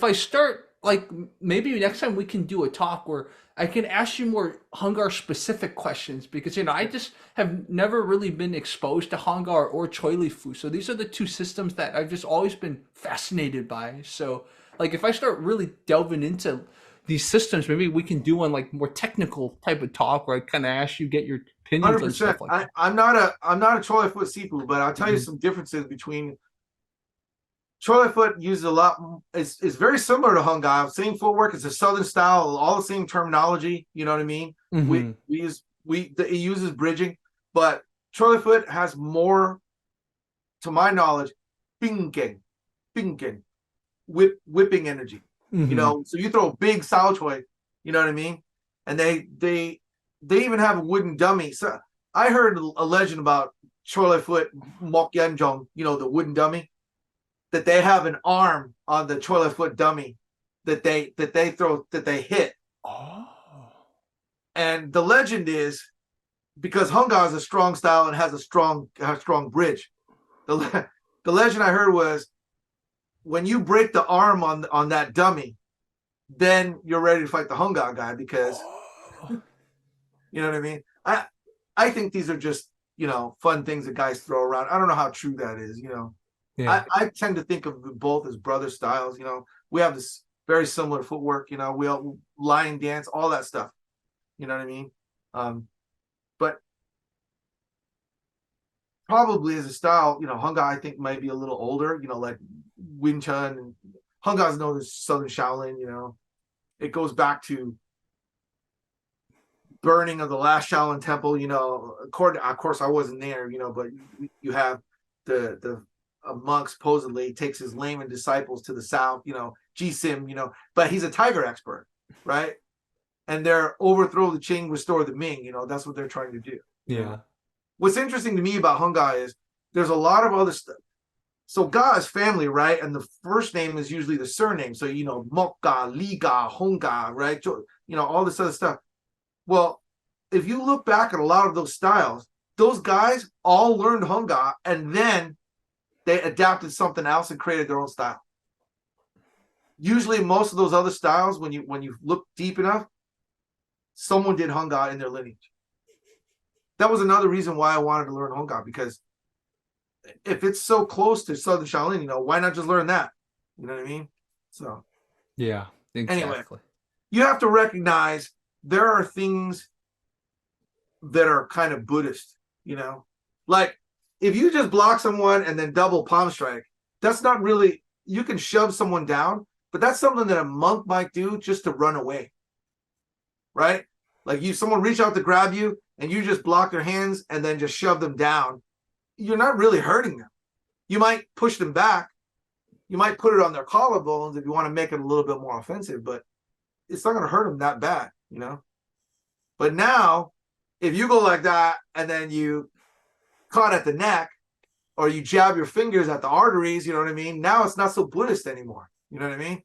I start like maybe next time we can do a talk where I can ask you more Hung Gar specific questions because I just have never really been exposed to Hung Gar or Choi Fu. So these are the two systems that I've just always been fascinated by. So like if I start really delving into these systems, maybe we can do one like more technical type of talk where I kind of ask you get your opinions on 100%. stuff like that. I'm not a Choi foot Sifu, but I'll tell you some differences between. Choi foot uses a lot. It's very similar to Hung Gar. Same footwork. It's a southern style. All the same terminology. You know what I mean? Mhm. It uses bridging, but Choi foot has more, to my knowledge, pinging, whipping energy. Mhm. So you throw a big Sao Choi. You know what I mean? And they even have a wooden dummy. So I heard a legend about Choi foot Mok Yanjong. The wooden dummy. That they have an arm on the Choi foot dummy that they hit. Oh. And the legend is because Hung Gar is a strong style and has a strong bridge. The legend I heard was when you break the arm on that dummy, then you're ready to fight the Hung Gar guy because you know what I mean? I think these are just, fun things that guys throw around. I don't know how true that is, Yeah. I tend to think of both as brother styles. We have this very similar footwork. We all lion dance, all that stuff. You know what I mean? But probably as a style, Hung Gar I think might be a little older. Like Wing Chun and Hung Gar's known as Southern Shaolin. It goes back to burning of the last Shaolin temple. Of course I wasn't there. But you have the monk supposedly takes his layman disciples to the south. Jisim. But he's a tiger expert, right? And they're overthrow the Qing, restore the Ming. That's what they're trying to do. Yeah. What's interesting to me about Hung Gar is there's a lot of other stuff. So Ga is family, right? And the first name is usually the surname. So, Mokga, Liga, Hung Gar, right? All this other stuff. Well, if you look back at a lot of those styles, those guys all learned Hung Gar and then they adapted something else and created their own style. Usually most of those other styles, when you look deep enough, someone did Hung Gar in their lineage. That was another reason why I wanted to learn Hung Gar, because if it's so close to Southern Shaolin, why not just learn that? You know what I mean? So Yeah, exactly. Anyway, you have to recognize there are things that are kind of Buddhist, like if you just block someone and then double palm strike, that's not really, you can shove someone down, but that's something that a monk might do just to run away, right? Like someone reach out to grab you and you just block their hands and then just shove them down. You're not really hurting them. You might push them back. You might put it on their collarbones if you want to make it a little bit more offensive, but it's not going to hurt them that bad, But now, if you go like that and then you caught at the neck or you jab your fingers at the arteries, you know what I mean? Now it's not so Buddhist anymore. You know what I mean?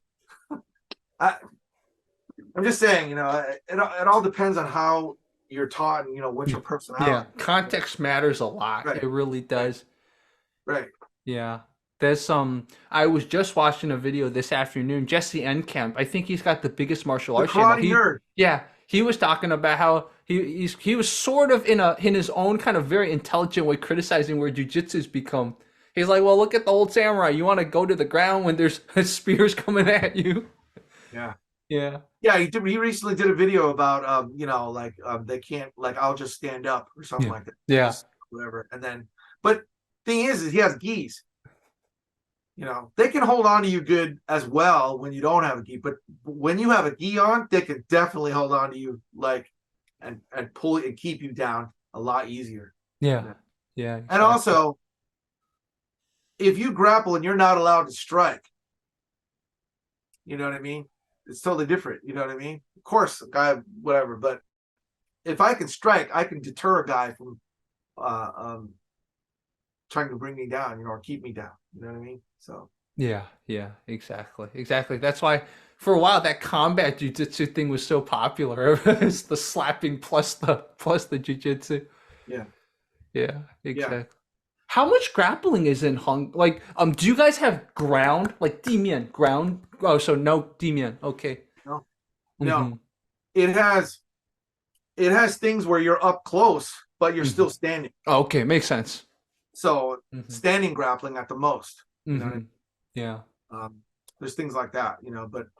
I'm just saying, it all depends on how you're taught and, what's your personality. Yeah, context matters a lot. Right. It really does. Right. Yeah. There's I was just watching a video this afternoon, Jesse Enkamp. I think he's got the biggest martial arts channel. Nerd. Yeah, he was talking about how he was sort of in his own kind of very intelligent way criticizing where jujitsu's become. He's like, well, look at the old samurai. You want to go to the ground when there's spears coming at you. Yeah. Yeah. Yeah, he recently did a video about they can't, like, I'll just stand up or something like that. Yeah. Just whatever. And then, but thing is he has gis. They can hold on to you good as well when you don't have a gi, but when you have a gi on, they can definitely hold on to you and pull it and keep you down a lot easier. Yeah. Yeah. Exactly. And also, if you grapple and you're not allowed to strike, you know what I mean? It's totally different. You know what I mean? Of course, a guy, whatever. But if I can strike, I can deter a guy from trying to bring me down, or keep me down. You know what I mean? So yeah, exactly. That's why for a while that combat jiu-jitsu thing was so popular. It's the slapping plus the jiu-jitsu. Yeah, exactly. Yeah. How much grappling is in Hung? Like, do you guys have ground, like dimian ground? Oh, so no dimian. Okay. No. Mm-hmm. It has things where you're up close, but you're still standing. Okay, makes sense. So standing grappling at the most. You know what I mean? Yeah. There's things like that,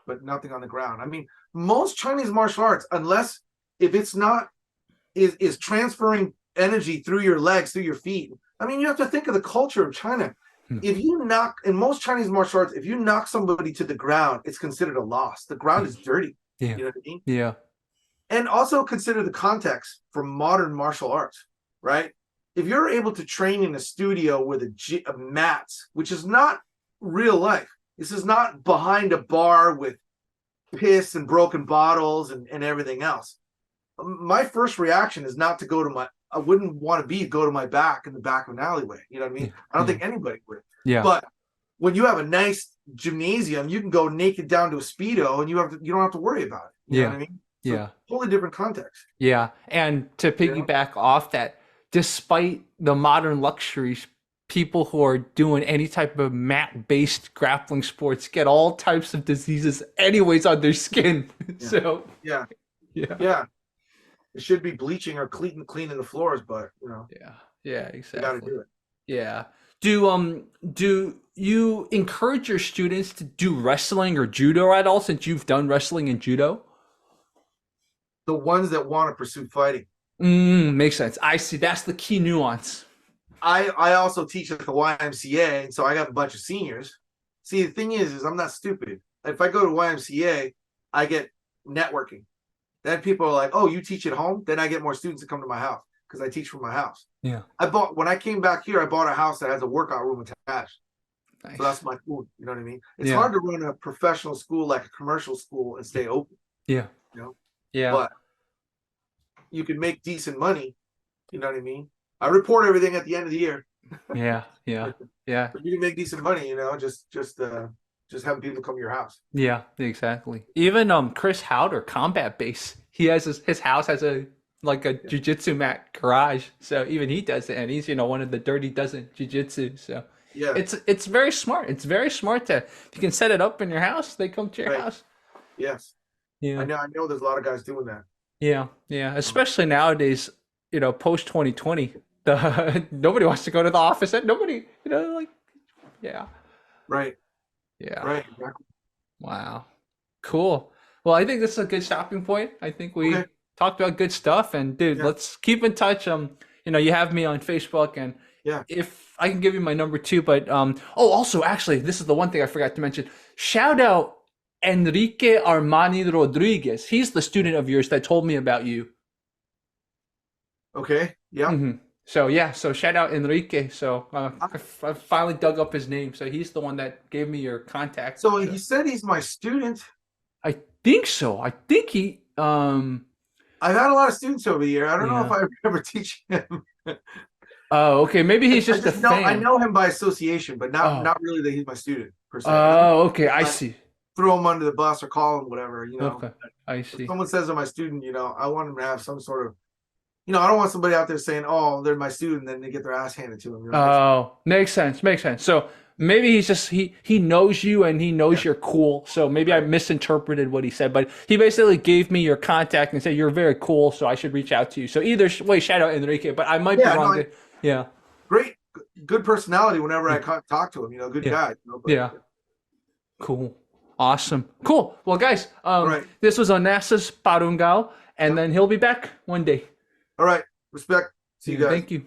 but nothing on the ground. I mean, most Chinese martial arts, unless if it's not is transferring energy through your legs, through your feet. I mean, you have to think of the culture of China. If you knock, in most Chinese martial arts, if you knock somebody to the ground, it's considered a loss. The ground is dirty. Yeah. You know what I mean? Yeah. And also consider the context for modern martial arts, right? If you're able to train in a studio with a mats, which is not real life. This is not behind a bar with piss and broken bottles and everything else. My first reaction is not to I wouldn't want to go to my back in the back of an alleyway. You know what I mean? I don't think anybody would. Yeah. But when you have a nice gymnasium, you can go naked down to a Speedo and you don't have to worry about it. You know what I mean? So totally different context. Yeah. And to piggyback off that, despite the modern luxuries, people who are doing any type of mat-based grappling sports get all types of diseases anyways on their skin. Yeah. So yeah. It should be bleaching or cleaning the floors, but yeah, exactly. You got to do it. Yeah. Do you encourage your students to do wrestling or judo at all since you've done wrestling and judo? The ones that want to pursue fighting. Makes sense. I see. That's the key nuance. I also teach at the YMCA, and so I got a bunch of seniors. See, the thing is I'm not stupid. If I go to YMCA, I get networking. Then people are like, "Oh, you teach at home?" Then I get more students to come to my house because I teach from my house. Yeah. When I came back here, I bought a house that has a workout room attached. Nice. So that's my food. You know what I mean? It's Yeah. hard to run a professional school like a commercial school and stay open. Yeah. You know, Yeah. but you can make decent money. You know what I mean? I report everything at the end of the year. Yeah. Yeah. Yeah. But you can make decent money. You know, just having people come to your house. Yeah. Exactly. Even Chris Howder, Combat Base, he has his house has a like a jujitsu mat garage. So even he does it, and he's one of the Dirty Dozen jujitsu. So Yeah, it's very smart. It's very smart to if you can set it up in your house, they come to your right. house. Yes, Yeah. I know. There's a lot of guys doing that. Yeah. Yeah. Especially nowadays, post 2020, the nobody wants to go to the office. And nobody, like, yeah. Right. Yeah. Right. Exactly. Wow. Cool. Well, I think this is a good stopping point. I think we Okay. talked about good stuff, and dude, Yeah. let's keep in touch. You have me on Facebook, and Yeah. if I can give you my number too, but also actually, this is the one thing I forgot to mention. Shout out Enrique Armani Rodriguez. He's the student of yours that told me about you. Okay. Yeah. So shout out Enrique. So I finally dug up his name. So he's the one that gave me your contact. So he said he's my student. I think so. I think he I've had a lot of students over the year. I don't know if Yeah. I remember teaching him. Oh, okay. Maybe he's just a fan. I know him by association, but Oh. not really that he's my student per se. Oh, okay. I see. Throw him under the bus or call him whatever. Okay. I If see. someone says they're my student, I want them to have some sort of, I don't want somebody out there saying, "Oh, they're my student," then they get their ass handed to them. Oh, makes sense. Makes sense. So maybe he's just he knows you and he knows you're cool. So maybe I misinterpreted what he said, but he basically gave me your contact and said you're very cool, so I should reach out to you. So either way, shout out Enrique, but I might be wrong. Yeah. Great, good personality. Whenever I talk to him, good guy. But, Yeah. Cool. Awesome. Cool. Well, guys, right. This was Onassis Parungao, and then he'll be back one day. All right. Respect. See you guys. Thank you.